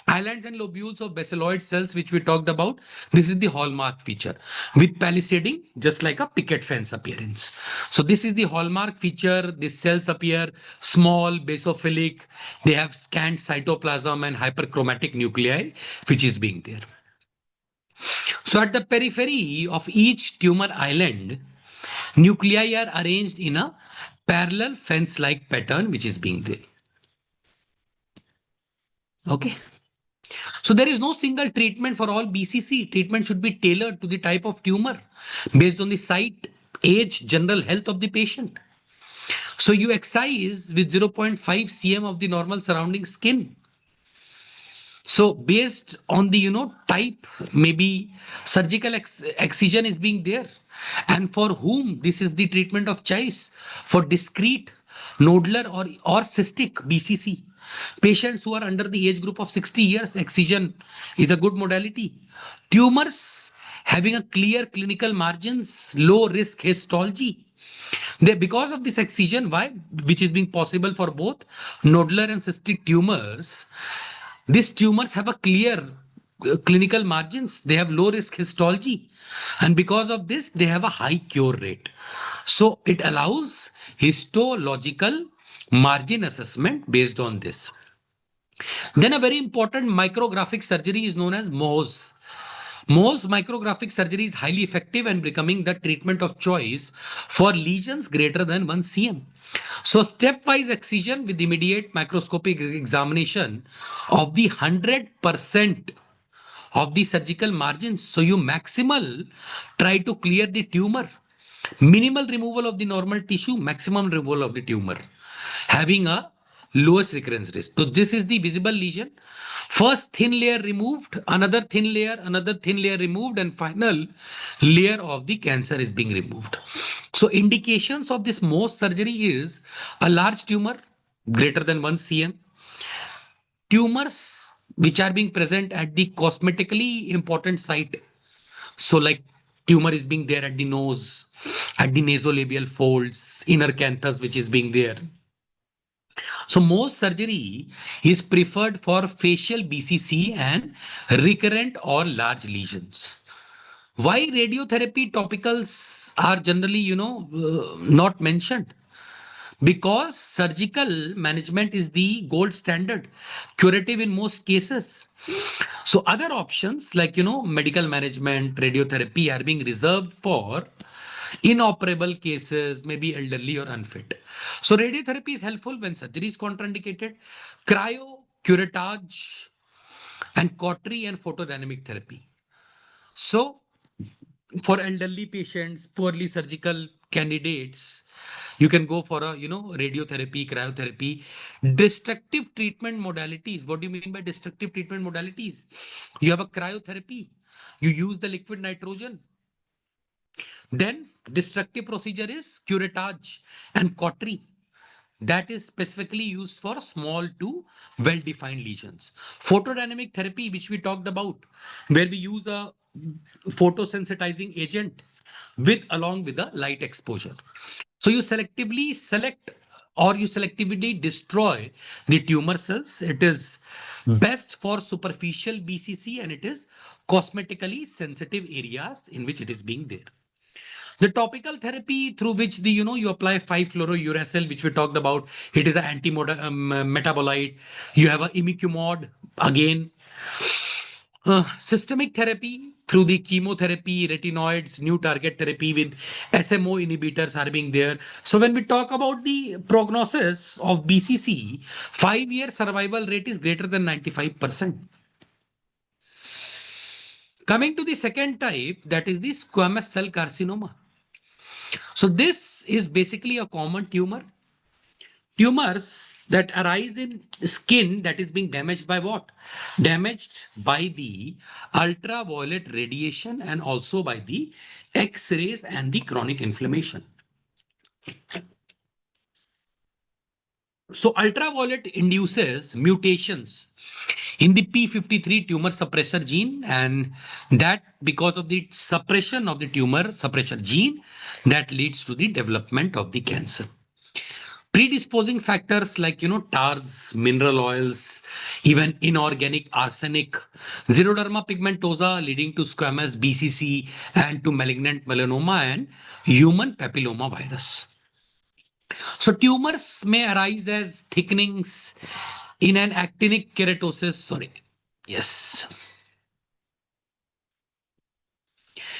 Islands and lobules of basaloid cells which we talked about, this is the hallmark feature with palisading, just like a picket fence appearance. So this is the hallmark feature. These cells appear small, basophilic, they have scant cytoplasm and hyperchromatic nuclei which is being there. So at the periphery of each tumor island, nuclei are arranged in a parallel fence-like pattern which is being there. Okay. So there is no single treatment for all BCC. Treatment should be tailored to the type of tumor based on the site, age, general health of the patient. So you excise with 0.5 cm of the normal surrounding skin. So based on the type, maybe surgical excision is being there, and for whom this is the treatment of choice. For discrete nodular or cystic BCC, patients who are under the age group of 60 years, excision is a good modality. Tumors having a clear clinical margins, low risk histology, because of this excision, which is being possible for both nodular and cystic tumors, These tumors have a clear clinical margins. They have low risk histology. And because of this, they have a high cure rate. So it allows histological margin assessment based on this. Then a very important micrographic surgery is known as MOHS. Mohs micrographic surgery is highly effective and becoming the treatment of choice for lesions greater than 1 cm. So stepwise excision with immediate microscopic examination of the 100% of the surgical margins. So you maximal try to clear the tumor. Minimal removal of the normal tissue, maximum removal of the tumor. Having a lowest recurrence risk. So this is the visible lesion. First thin layer removed, another thin layer removed, and final layer of the cancer is being removed. So indications of this Mohs surgery is a large tumor greater than 1 cm, tumors which are being present at the cosmetically important site. So like tumor is being there at the nose, at the nasolabial folds, inner canthus which is being there. So most surgery is preferred for facial BCC and recurrent or large lesions. Why radiotherapy topicals are generally, not mentioned? Because surgical management is the gold standard, curative in most cases. So other options like, medical management, radiotherapy are being reserved for inoperable cases, maybe elderly or unfit. So radiotherapy is helpful when surgery is contraindicated. Cryo, curettage, and cautery and photodynamic therapy. So for elderly patients, poorly surgical candidates, you can go for a, radiotherapy, cryotherapy. Destructive treatment modalities. What do you mean by destructive treatment modalities? You have a cryotherapy. You use the liquid nitrogen. Then destructive procedure is curettage and cautery. That is specifically used for small to well-defined lesions. Photodynamic therapy, which we talked about, where we use a photosensitizing agent along with the light exposure. So you selectively select or you selectively destroy the tumor cells. It is best for superficial BCC and it is cosmetically sensitive areas in which it is being there. The topical therapy through which you apply 5-fluorouracil, which we talked about, it is an anti-metabolite. You have a imiquimod again. Systemic therapy through the chemotherapy, retinoids, new target therapy with SMO inhibitors are being there. So when we talk about the prognosis of BCC, 5-year survival rate is greater than 95%. Coming to the second type, that is the squamous cell carcinoma. So this is basically a common tumor. Tumors that arise in skin that is being damaged by what? Damaged by the ultraviolet radiation and also by the X-rays and the chronic inflammation. So ultraviolet induces mutations in the P53 tumor suppressor gene, and that because of the suppression of the tumor suppressor gene, that leads to the development of the cancer. Predisposing factors like, tars, mineral oils, even inorganic arsenic, xeroderma pigmentosa leading to squamous BCC and to malignant melanoma and human papilloma virus. So tumors may arise as thickenings in an actinic keratosis. Sorry. Yes.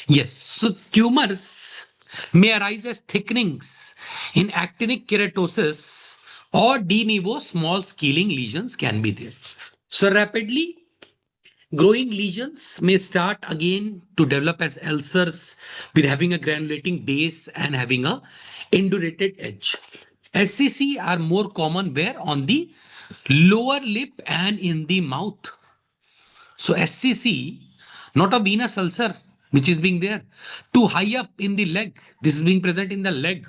Yes. So tumors may arise as thickenings in actinic keratosis or de novo small scaling lesions can be there. So rapidly growing lesions may start again to develop as ulcers with having a granulating base and having a indurated edge. SCC are more common where on the lower lip and in the mouth. So SCC, not a venous ulcer, which is being there. Too high up in the leg. This is being present in the leg.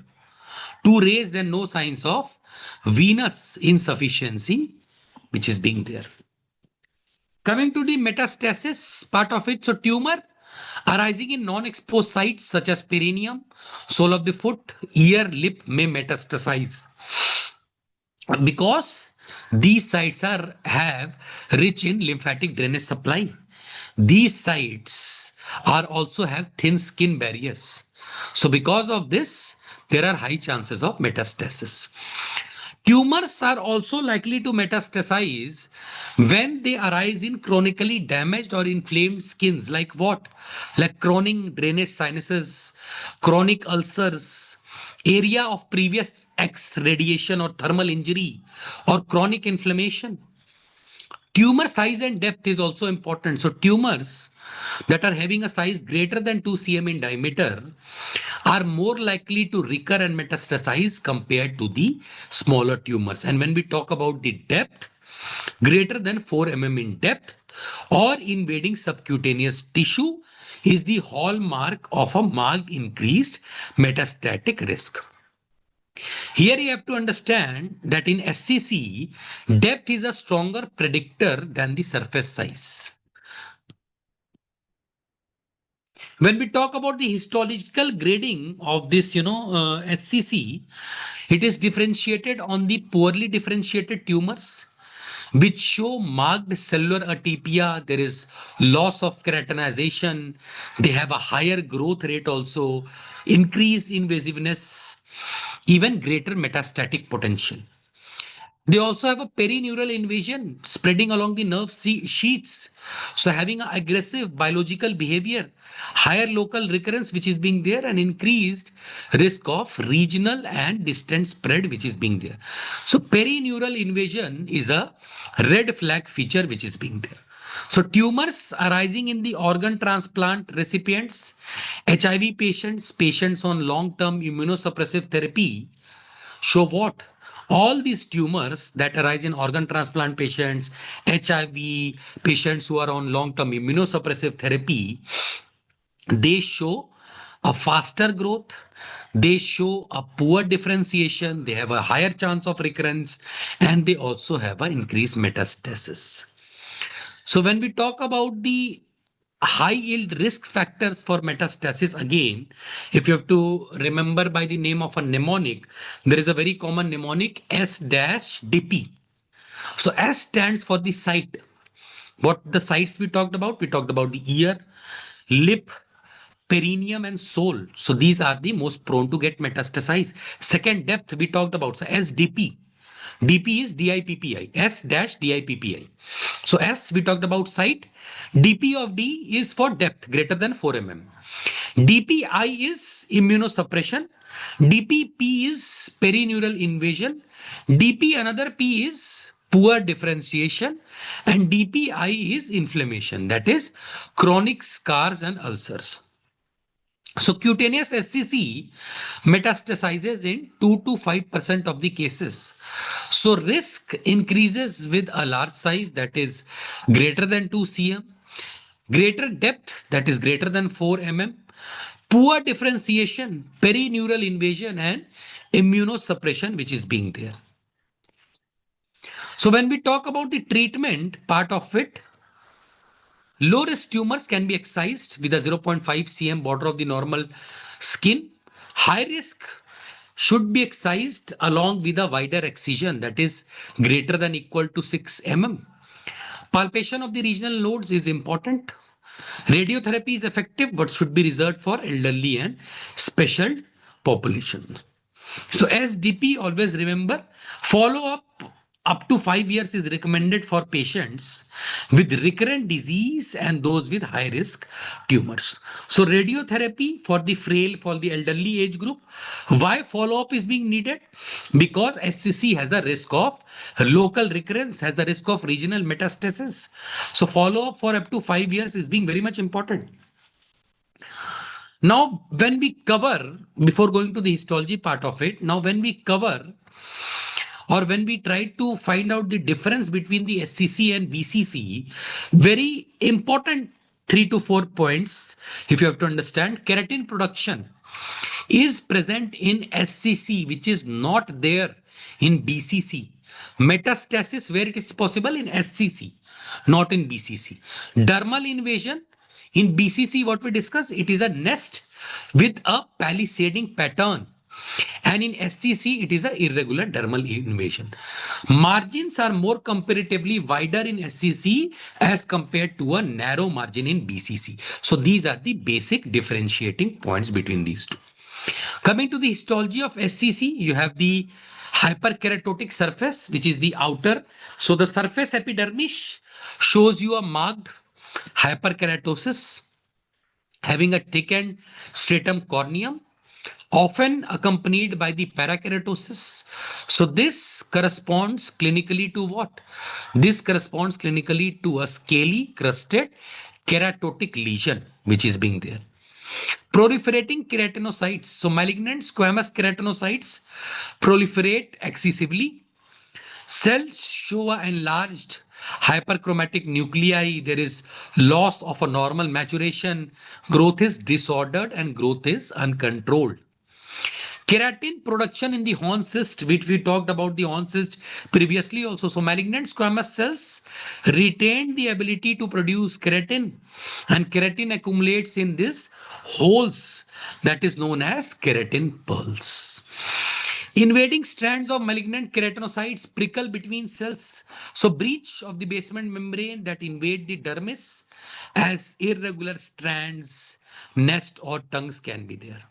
Too raised and no signs of venous insufficiency, which is being there. Coming to the metastasis part of it. So tumor arising in non-exposed sites such as perineum, sole of the foot, ear, lip may metastasize. Because These sites have rich in lymphatic drainage supply. These sites are also have thin skin barriers. So because of this, there are high chances of metastasis. Tumors are also likely to metastasize when they arise in chronically damaged or inflamed skins, like what? Like chronic drainage sinuses, chronic ulcers, area of previous X radiation or thermal injury, or chronic inflammation. Tumor size and depth is also important. So, tumors that are having a size greater than 2 cm in diameter are more likely to recur and metastasize compared to the smaller tumors. And when we talk about the depth, greater than 4 mm in depth or invading subcutaneous tissue is the hallmark of a marked increased metastatic risk. Here you have to understand that in SCC, depth is a stronger predictor than the surface size. When we talk about the histological grading of this, SCC, it is differentiated on the poorly differentiated tumors, which show marked cellular atypia. There is loss of keratinization. They have a higher growth rate also, increased invasiveness, even greater metastatic potential. They also have a perineural invasion spreading along the nerve sheets. So having an aggressive biological behavior, higher local recurrence which is being there, and increased risk of regional and distant spread which is being there. So perineural invasion is a red flag feature which is being there. So tumors arising in the organ transplant recipients, HIV patients, patients on long-term immunosuppressive therapy show what? All these tumors that arise in organ transplant patients, HIV patients who are on long-term immunosuppressive therapy, they show a faster growth, they show a poor differentiation, they have a higher chance of recurrence, and they also have an increased metastasis. So when we talk about the high yield risk factors for metastasis, again, if you have to remember by the name of a mnemonic, there is a very common mnemonic S-DP. So S stands for the site. What the sites we talked about? We talked about the ear, lip, perineum, and soul. So these are the most prone to get metastasized. Second, depth we talked about. So SDP. DP is DIPPI, S dash DIPPI. So S we talked about site. DP of D is for depth greater than 4 mm. DPI is immunosuppression. DPP is perineural invasion. DP another P is poor differentiation. And DPI is inflammation, that is chronic scars and ulcers. So cutaneous SCC metastasizes in 2 to 5% of the cases. So risk increases with a large size that is greater than 2 cm, greater depth that is greater than 4 mm, poor differentiation, perineural invasion, and immunosuppression which is being there. So when we talk about the treatment part of it, low risk tumors can be excised with a 0.5 cm border of the normal skin. High risk should be excised along with a wider excision that is greater than equal to 6 mm. Palpation of the regional nodes is important. Radiotherapy is effective but should be reserved for elderly and special population. So as DP, always remember, follow up to 5 years is recommended for patients with recurrent disease and those with high risk tumors. So radiotherapy for the frail, for the elderly age group. Why follow up is being needed? Because SCC has a risk of local recurrence, has a risk of regional metastasis. So follow up for up to 5 years is being very much important. Now, when we cover, before going to the histology part of it, now when we cover or when we try to find out the difference between the SCC and BCC, very important 3 to 4 points, if you have to understand, keratin production is present in SCC, which is not there in BCC. Metastasis, where it is possible in SCC, not in BCC. Dermal invasion in BCC, what we discussed, it is a nest with a palisading pattern. And in SCC, it is a irregular dermal invasion. Margins are more comparatively wider in SCC as compared to a narrow margin in BCC. So these are the basic differentiating points between these two. Coming to the histology of SCC, you have the hyperkeratotic surface, which is the outer. So the surface epidermis shows you a marked hyperkeratosis having a thickened stratum corneum, often accompanied by the parakeratosis. So this corresponds clinically to what? This corresponds clinically to a scaly crusted keratotic lesion, which is being there. Proliferating keratinocytes. So malignant squamous keratinocytes proliferate excessively. Cells show a enlarged hyperchromatic nuclei. There is loss of a normal maturation. Growth is disordered and growth is uncontrolled. Keratin production in the horn cyst, which we talked about the horn cyst previously also. So malignant squamous cells retain the ability to produce keratin, and keratin accumulates in these holes that is known as keratin pearls. Invading strands of malignant keratinocytes prickle between cells. So breach of the basement membrane that invade the dermis as irregular strands, nest or tongues can be there.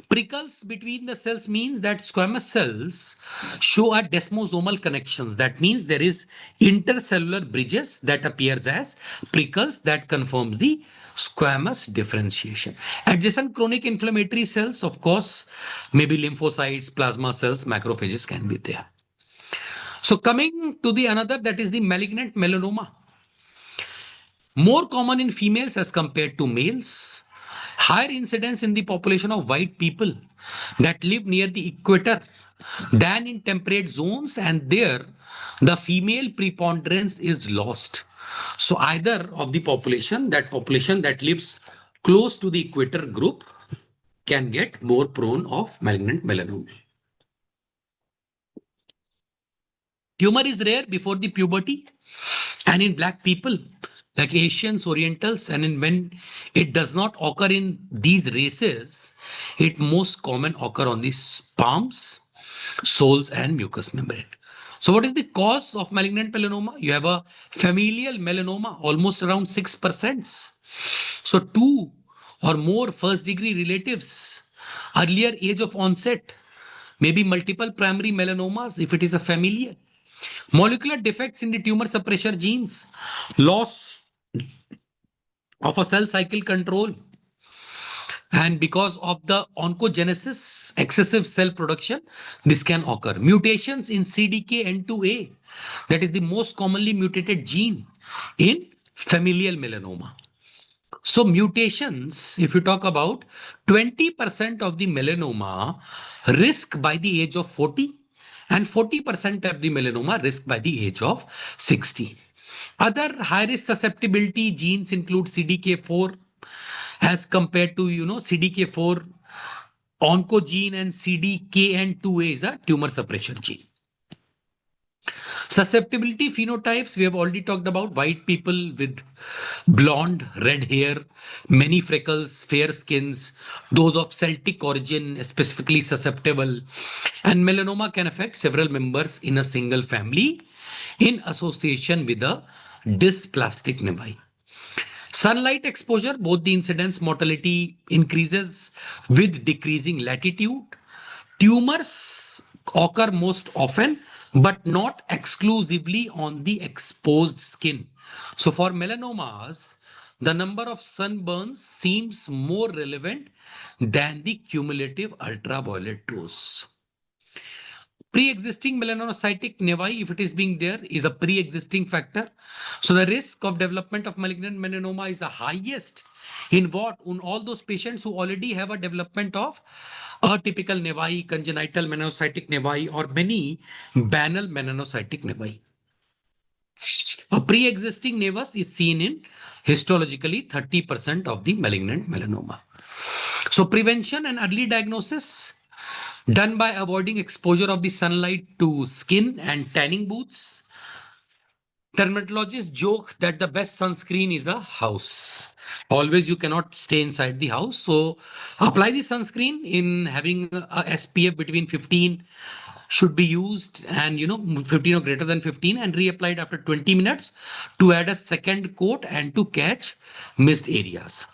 Prickles between the cells means that squamous cells show a desmosomal connections. That means there is intercellular bridges that appears as prickles that confirms the squamous differentiation. Adjacent chronic inflammatory cells, of course, maybe lymphocytes, plasma cells, macrophages can be there. So coming to the another, that is the malignant melanoma. More common in females as compared to males. Higher incidence in the population of white people that live near the equator than in temperate zones, and there the female preponderance is lost. So either of the population that lives close to the equator group can get more prone of malignant melanoma. Tumor is rare before the puberty and in black people like Asians, Orientals, and when it does not occur in these races, it most common occur on the palms, soles, and mucous membrane. So what is the cause of malignant melanoma? You have a familial melanoma, almost around 6%. So two or more first degree relatives, earlier age of onset, maybe multiple primary melanomas if it is a familial. Molecular defects in the tumor suppressor genes, loss of a cell cycle control, and because of the oncogenesis, excessive cell production, this can occur. Mutations in CDKN2A, that is the most commonly mutated gene in familial melanoma. So mutations, if you talk about 20% of the melanoma risk by the age of 40 and 40% of the melanoma risk by the age of 60. Other high-risk susceptibility genes include CDK4 as compared to, CDK4 oncogene and CDKN2A is a tumor suppressor gene. Susceptibility phenotypes, we have already talked about white people with blonde, red hair, many freckles, fair skins, those of Celtic origin, specifically susceptible. And melanoma can affect several members in a single family in association with a dysplastic nevi. Sunlight exposure, both the incidence mortality increases with decreasing latitude. Tumors occur most often, but not exclusively on the exposed skin. So for melanomas, the number of sunburns seems more relevant than the cumulative ultraviolet dose. Pre-existing melanocytic nevi, if it is being there, is a pre-existing factor. So the risk of development of malignant melanoma is the highest in what? In all those patients who already have a development of atypical nevi, congenital melanocytic nevi, or many banal melanocytic nevi. A pre-existing nevus is seen in histologically 30% of the malignant melanoma. So prevention and early diagnosis done by avoiding exposure of the sunlight to skin and tanning booths. Dermatologists joke that the best sunscreen is a house. Always you cannot stay inside the house. So apply the sunscreen in having a SPF between 15 should be used, and 15 or greater than 15, and reapplied after 20 minutes to add a second coat and to catch missed areas.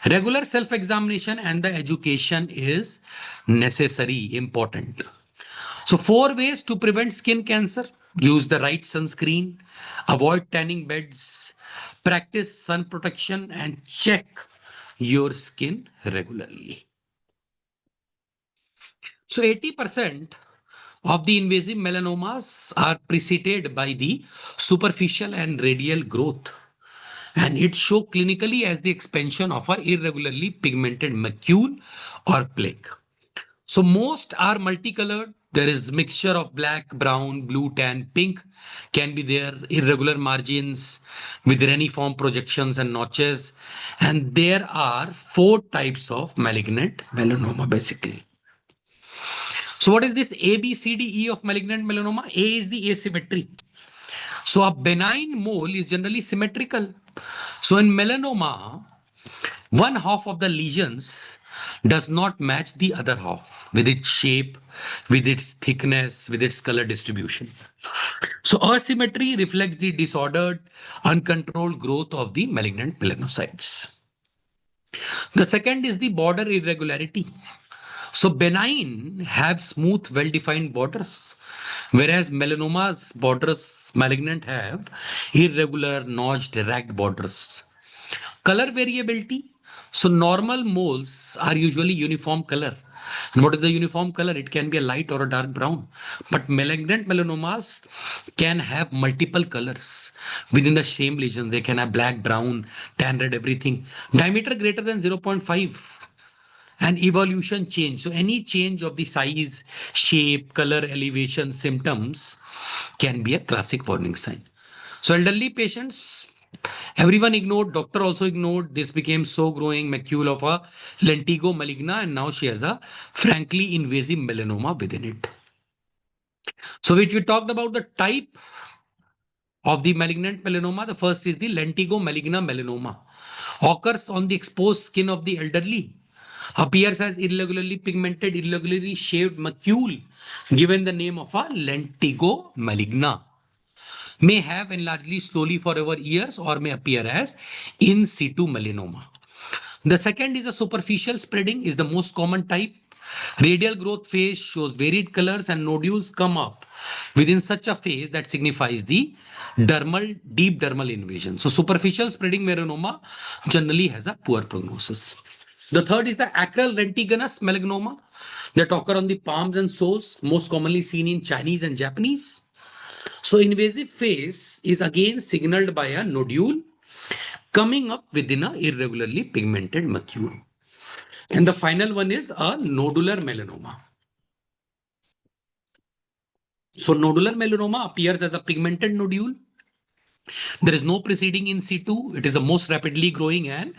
Regular self-examination and the education is necessary, important. So, four ways to prevent skin cancer: use the right sunscreen, avoid tanning beds, practice sun protection, and check your skin regularly. So, 80% of the invasive melanomas are preceded by the superficial and radial growth, and it show clinically as the expansion of a irregularly pigmented macule or plaque. So most are multicolored. There is mixture of black, brown, blue, tan, pink can be there, irregular margins with reniform projections and notches. And there are four types of malignant melanoma basically. So what is this A, B, C, D, E of malignant melanoma? A is the asymmetry. So a benign mole is generally symmetrical. So in melanoma, one half of the lesions does not match the other half with its shape, with its thickness, with its color distribution. So asymmetry reflects the disordered, uncontrolled growth of the malignant melanocytes. The second is the border irregularity. So benign have smooth, well-defined borders, whereas melanoma's borders, malignant have irregular, notched, ragged borders. Color variability. So normal moles are usually uniform color. And what is the uniform color? It can be a light or a dark brown. But malignant melanomas can have multiple colors within the same lesion. They can have black, brown, tan, red, everything. Diameter greater than 0.5 and evolution change. So any change of the size, shape, color, elevation, symptoms can be a classic warning sign. So elderly patients, everyone ignored, doctor also ignored. This became so growing macule of a lentigo maligna, and now she has a frankly invasive melanoma within it. So which we talked about the type of the malignant melanoma. The first is the lentigo maligna melanoma. Occurs on the exposed skin of the elderly. Appears as irregularly pigmented, irregularly shaped macule, given the name of a lentigo maligna. May have and largely slowly for over years or may appear as in situ melanoma. The second is a superficial spreading, is the most common type. Radial growth phase shows varied colors and nodules come up within such a phase that signifies the deep dermal invasion. So superficial spreading melanoma generally has a poor prognosis. The third is the acral lentiginous melanoma that occur on the palms and soles, most commonly seen in Chinese and Japanese. So invasive phase is again signaled by a nodule coming up within a irregularly pigmented macule. And the final one is a nodular melanoma. So nodular melanoma appears as a pigmented nodule. There is no preceding in situ. It is the most rapidly growing and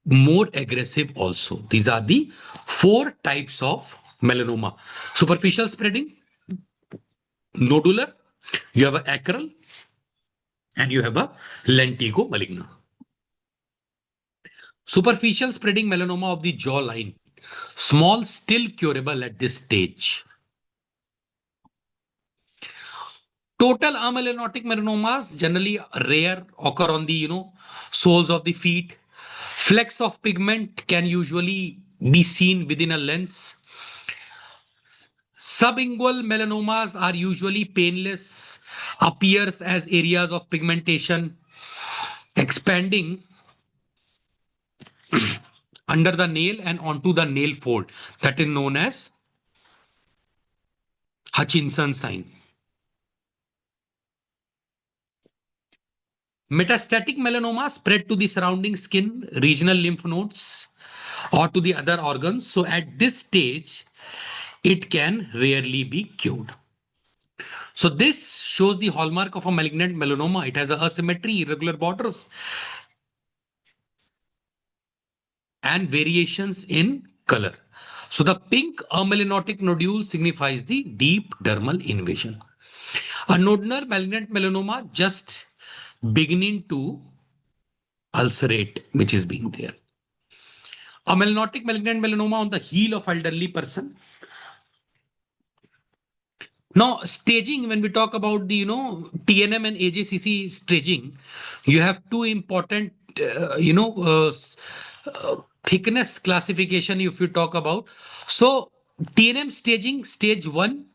more aggressive also. These are the four types of melanoma. Superficial spreading, nodular, you have a acral, and you have a lentigo maligna. Superficial spreading melanoma of the jawline. Small, still curable at this stage. Total amelanotic melanomas generally rare, occur on the soles of the feet. Flecks of pigment can usually be seen within a lens. Subingual melanomas are usually painless, appears as areas of pigmentation expanding under the nail and onto the nail fold. That is known as Hutchinson sign. Metastatic melanoma spread to the surrounding skin, regional lymph nodes, or to the other organs. So at this stage, it can rarely be cured. So this shows the hallmark of a malignant melanoma. It has a asymmetry, irregular borders, and variations in color. So the pink amelanotic nodule signifies the deep dermal invasion. A nodular malignant melanoma just beginning to ulcerate which is being there. A melanotic malignant melanoma on the heel of elderly person. Now, staging, when we talk about the, TNM and AJCC staging, you have two important, thickness classification if you talk about. So, TNM staging, stage 1,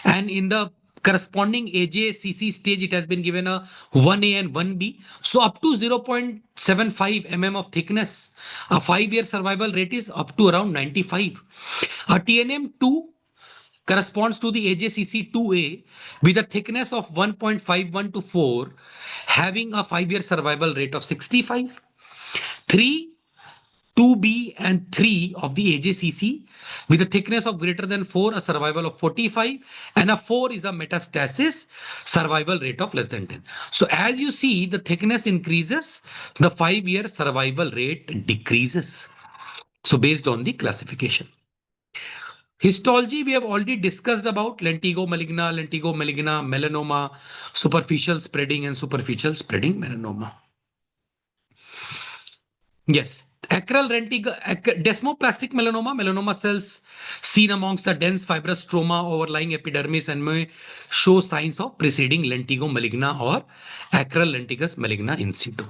and in the corresponding AJCC stage, it has been given a 1A and 1B. So, up to 0.75 mm of thickness, a 5-year survival rate is up to around 95. A TNM 2 corresponds to the AJCC 2A with a thickness of 1.51 to 4, having a 5-year survival rate of 65. 3, 2B and 3 of the AJCC with a thickness of greater than 4, a survival of 45, and a 4 is a metastasis, survival rate of less than 10. So as you see, the thickness increases, the 5-year survival rate decreases. So based on the classification. Histology, we have already discussed about lentigo maligna, melanoma, superficial spreading and superficial spreading melanoma. Yes, acral desmoplastic melanoma, melanoma cells seen amongst the dense fibrous stroma overlying epidermis and may show signs of preceding lentigo maligna or acral lentigus maligna in situ.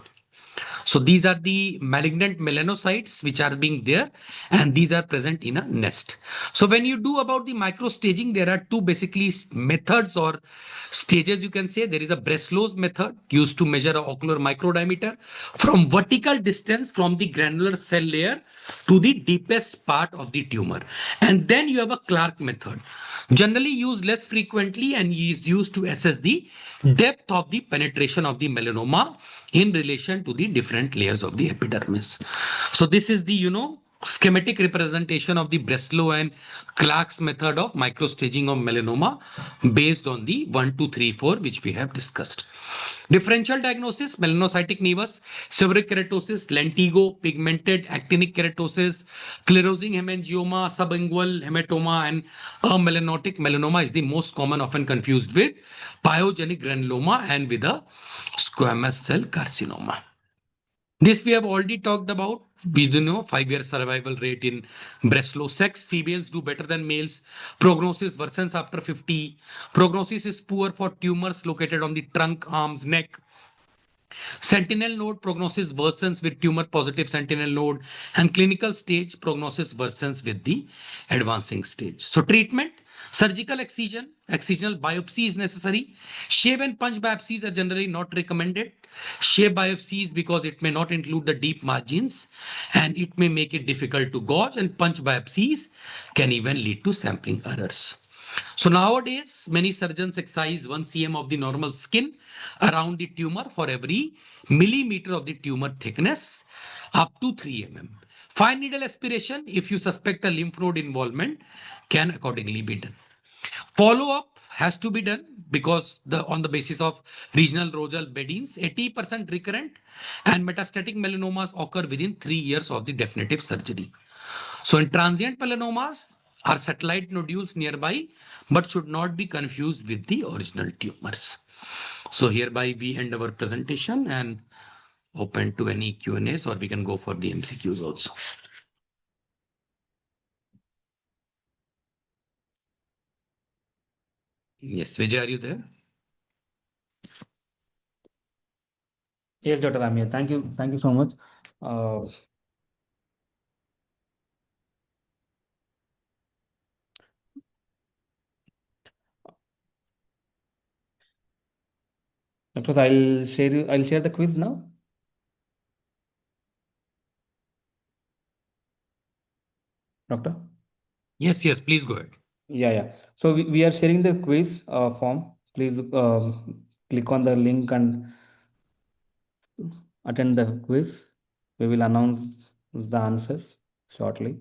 So these are the malignant melanocytes which are being there, and these are present in a nest. So when you do about the micro staging, there are two basically methods or stages you can say. There is a Breslau's method used to measure a ocular microdiameter from vertical distance from the granular cell layer to the deepest part of the tumor. And then you have a Clark method, generally used less frequently and is used to assess the depth of the penetration of the melanoma in relation to the different layers of the epidermis. So this is the, schematic representation of the Breslow and Clark's method of microstaging of melanoma based on the 1, 2, 3, 4, which we have discussed. Differential diagnosis, melanocytic nevus, seborrheic keratosis, lentigo, pigmented actinic keratosis, sclerosing hemangioma, sublingual hematoma, and a melanotic melanoma is the most common, often confused with pyogenic granuloma and with a squamous cell carcinoma. This we have already talked about. We do know 5-year survival rate in Breslow. Sex, females do better than males. Prognosis worsens after 50. Prognosis is poor for tumors located on the trunk, arms, neck. Sentinel node prognosis worsens with tumor positive sentinel node, and clinical stage prognosis worsens with the advancing stage. So treatment, surgical excision, excisional biopsy is necessary. Shave and punch biopsies are generally not recommended. Shave biopsies because it may not include the deep margins and it may make it difficult to gauge, and punch biopsies can even lead to sampling errors. So nowadays, many surgeons excise 1 cm of the normal skin around the tumor for every millimeter of the tumor thickness up to 3 mm. Fine needle aspiration, if you suspect a lymph node involvement, can accordingly be done. Follow-up has to be done because on the basis of regional rosal beddings, 80% recurrent and metastatic melanomas occur within 3 years of the definitive surgery. So in transient melanomas are satellite nodules nearby, but should not be confused with the original tumors. So hereby we end our presentation and open to any Q&As, or we can go for the MCQs also. Yes, Vijay, are you there? Yes, Dr. Ramya. Thank you. Thank you so much. Doctors, I'll share the quiz now. Doctor? Yes, please go ahead. Yeah. So we are sharing the quiz form. Please click on the link and attend the quiz. We will announce the answers shortly.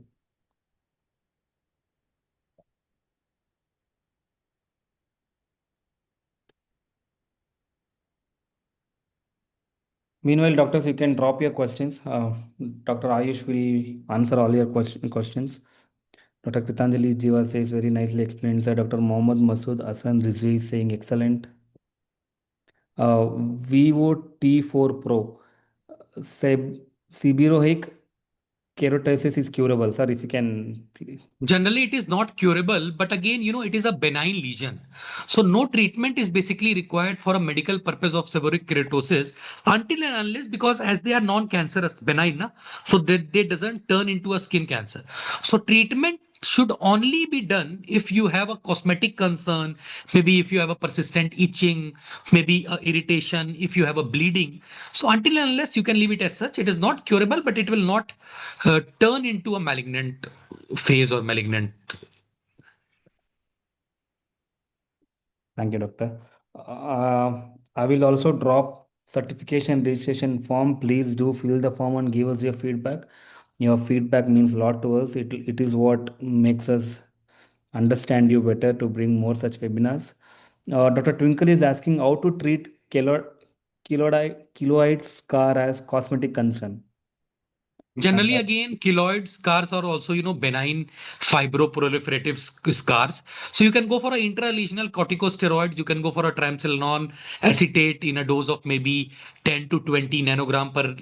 Meanwhile, doctors, you can drop your questions. Dr. Ayush will answer all your questions. Dr. Kritanjali Jiva says very nicely explained. Sir, Dr. Mohammad Masood Hassan Rizvi is saying excellent. Vivo T4 Pro. seborrheic keratosis is curable, sir? If you can, please. Generally, it is not curable, but again, it is a benign lesion. So, no treatment is basically required for a medical purpose of seborrheic keratosis until and unless, because as they are non-cancerous, benign, na, so they doesn't turn into a skin cancer. So, treatment should only be done if you have a cosmetic concern, maybe if you have a persistent itching, maybe a irritation, if you have a bleeding. So, until and unless you can leave it as such, it is not curable, but it will not turn into a malignant phase or malignant. Thank you, doctor. I will also drop certification registration form. Please do fill the form and give us your feedback. Your feedback means a lot to us. It is what makes us understand you better to bring more such webinars. Dr. Twinkle is asking how to treat keloid scar as cosmetic concern. Generally, again, keloid scars are also, benign fibroproliferative scars. So you can go for an intralesional corticosteroids. You can go for a triamcinolone acetate in a dose of maybe 10 to 20 nanogram per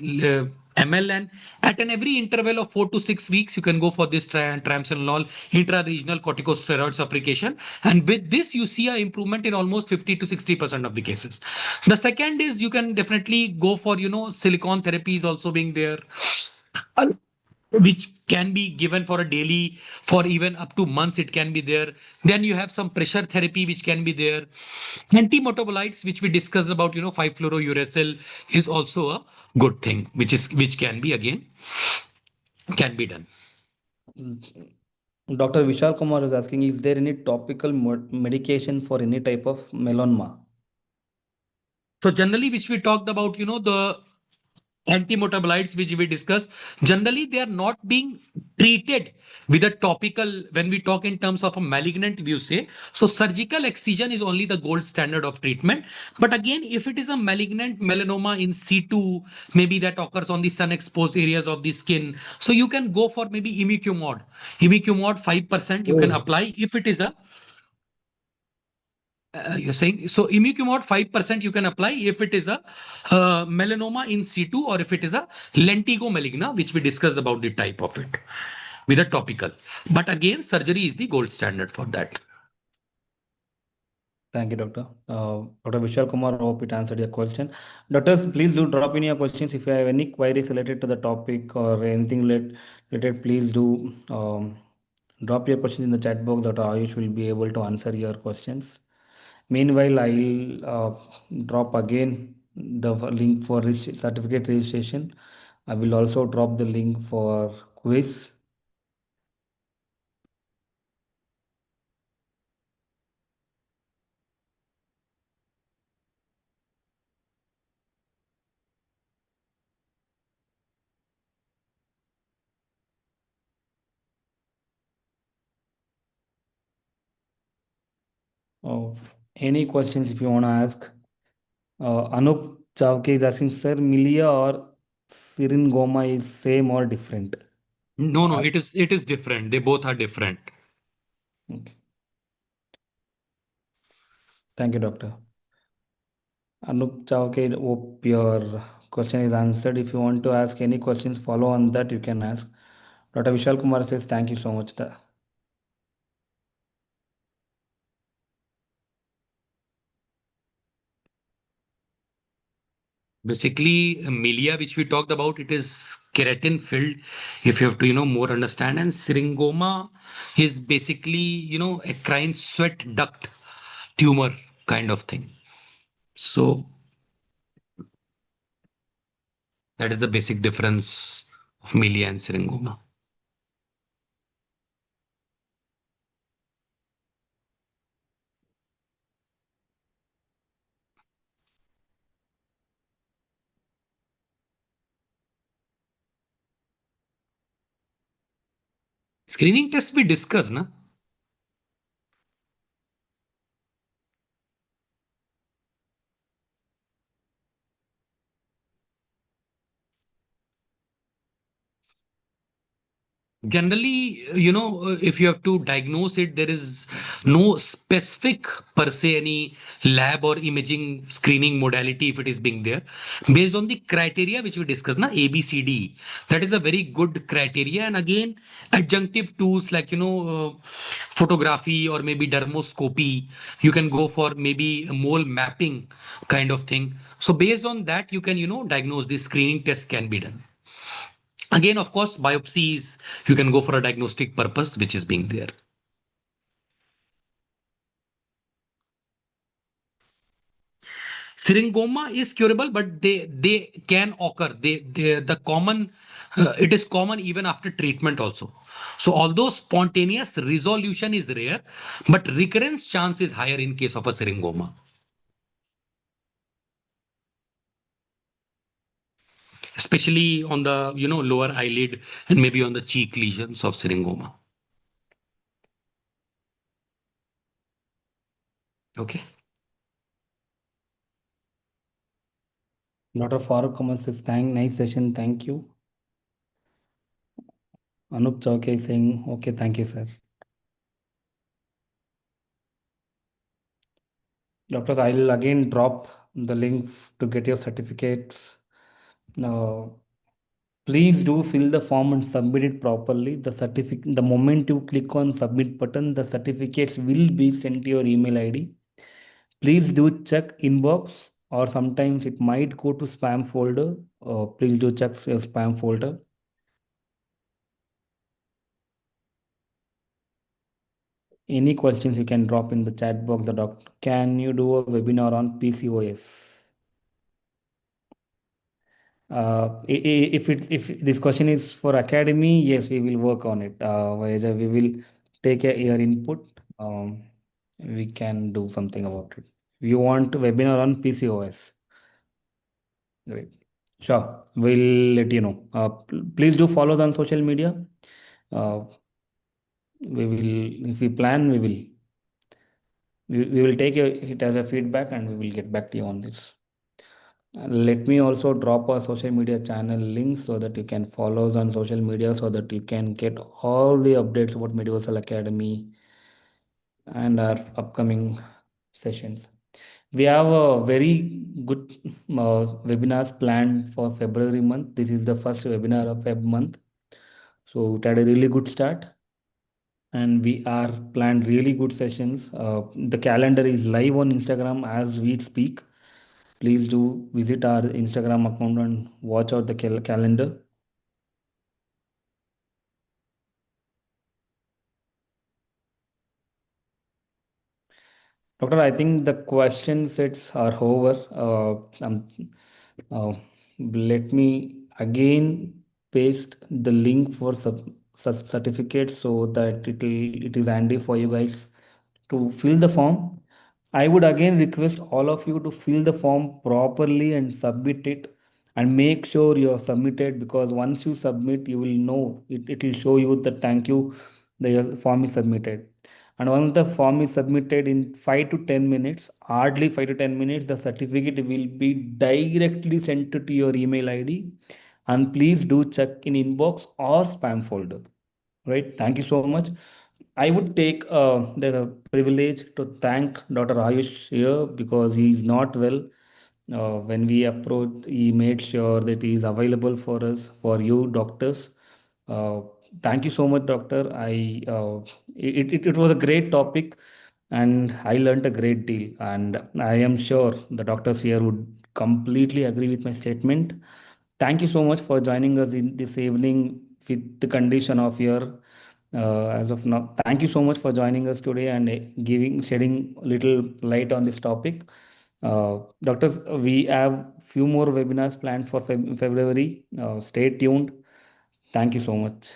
ml. And at an every interval of 4 to 6 weeks, you can go for this triamcinolone intraregional corticosteroids application. And with this, you see an improvement in almost 50 to 60% of the cases. The second is you can definitely go for, silicone therapy is also being there, uh, which can be given for a daily, for even up to months it can be there. Then you have some pressure therapy which can be there. Antimetabolites, which we discussed about, 5-fluorouracil is also a good thing, which can be again can be done. Dr. Vishal Kumar is asking, is there any topical medication for any type of melanoma? So generally, which we talked about, the antimetabolites which we discuss, generally they are not being treated with a topical. When we talk in terms of a malignant, you say, so surgical excision is only the gold standard of treatment. But again, if it is a malignant melanoma in situ, maybe that occurs on the sun exposed areas of the skin, so you can go for maybe imiquimod 5% you can Oh. apply if it is a you're saying, so imiquimod 5% you can apply if it is a melanoma in situ, or if it is a lentigo maligna, which we discussed about the type of it with a topical. But again, surgery is the gold standard for that. Thank you, Doctor. Dr. Vishal Kumar, hope it answered your question. Doctors, please do drop in your questions. If you have any queries related to the topic or anything related, please do drop your questions in the chat box. Dr. Ayush will be able to answer your questions. Meanwhile, I'll drop again the link for certificate registration. I will also drop the link for quiz. Any questions if you want to ask? Anup Chavke is asking, sir, milia or syringoma is same or different? No, no, Uh, it is different. They both are different. okay. Thank you, doctor. Anup Chavke, hope your question is answered. If you want to ask any questions, follow on that, you can ask. Dr. Vishal Kumar says, thank you so much. Basically, milia, which we talked about, it is keratin filled. If you have to, more understand, and syringoma is basically, eccrine sweat duct tumor kind of thing. So that is the basic difference of milia and syringoma. Screening test we discussed, na? Generally, if you have to diagnose it, there is No specific per se any lab or imaging screening modality if it is being there. Based on the criteria which we discussed, na ABCD, that is a very good criteria. And again, adjunctive tools like photography or maybe dermoscopy, you can go for maybe a mole mapping kind of thing. So based on that, you can diagnose. The screening test can be done. Again, of course, biopsies, you can go for a diagnostic purpose, which is being there. Syringoma is curable, but they can occur. They the common it is common even after treatment also. So although spontaneous resolution is rare, but recurrence chance is higher in case of a syringoma, especially on the lower eyelid and maybe on the cheek lesions of syringoma. Okay. Dr. Farooq Kamal says, thank, nice session, thank you. Anup Chowke is saying, okay, thank you, sir. Doctors, I'll again drop the link to get your certificates. Uh, Please do fill the form and submit it properly. The moment you click on submit button, the certificates will be sent to your email ID. Please do check inbox, or sometimes it might go to spam folder. Please do check your spam folder. Any questions you can drop in the chat box. The doctor, can you do a webinar on PCOS? If this question is for academy, yes, we will work on it. Vaija, we will take your input. We can do something about it. You want webinar on PCOS? Great. Sure, we'll let you know. Please do follow us on social media. Uh, we will, if we plan, we will take it as a feedback and we will get back to you on this. Let me also drop a social media channel link so that you can follow us on social media so that you can get all the updates about Mediversal Academy and our upcoming sessions. We have a very good webinars planned for February month. This is the first webinar of Feb month. So it had a really good start and we are planned really good sessions. The calendar is live on Instagram as we speak. Please do visit our Instagram account and watch out the calendar. Doctor, I think the question sets are over. Uh, Let me again paste the link for certificate so that it is handy for you guys to fill the form. I would again request all of you to fill the form properly and submit it and make sure you're submitted, because once you submit, you will know it will show you the thank you, the form is submitted. And once the form is submitted in 5 to 10 minutes, hardly 5 to 10 minutes, the certificate will be directly sent to your email ID. And please do check in inbox or spam folder. Right? Thank you so much. I would take the privilege to thank Dr. Ayush here because he is not well. When we approached, he made sure that he is available for us, for you doctors. Uh, Thank you so much, doctor. It was a great topic, and I learned a great deal. And I am sure the doctors here would completely agree with my statement. Thank you so much for joining us in this evening with the condition of your as of now. Thank you so much for joining us today and giving shedding little light on this topic. Doctors, we have few more webinars planned for February. Stay tuned. Thank you so much.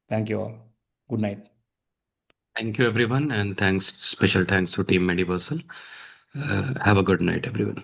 Thank you all. Good night. Thank you, everyone, and special thanks to Team Mediversal. Have a good night, everyone.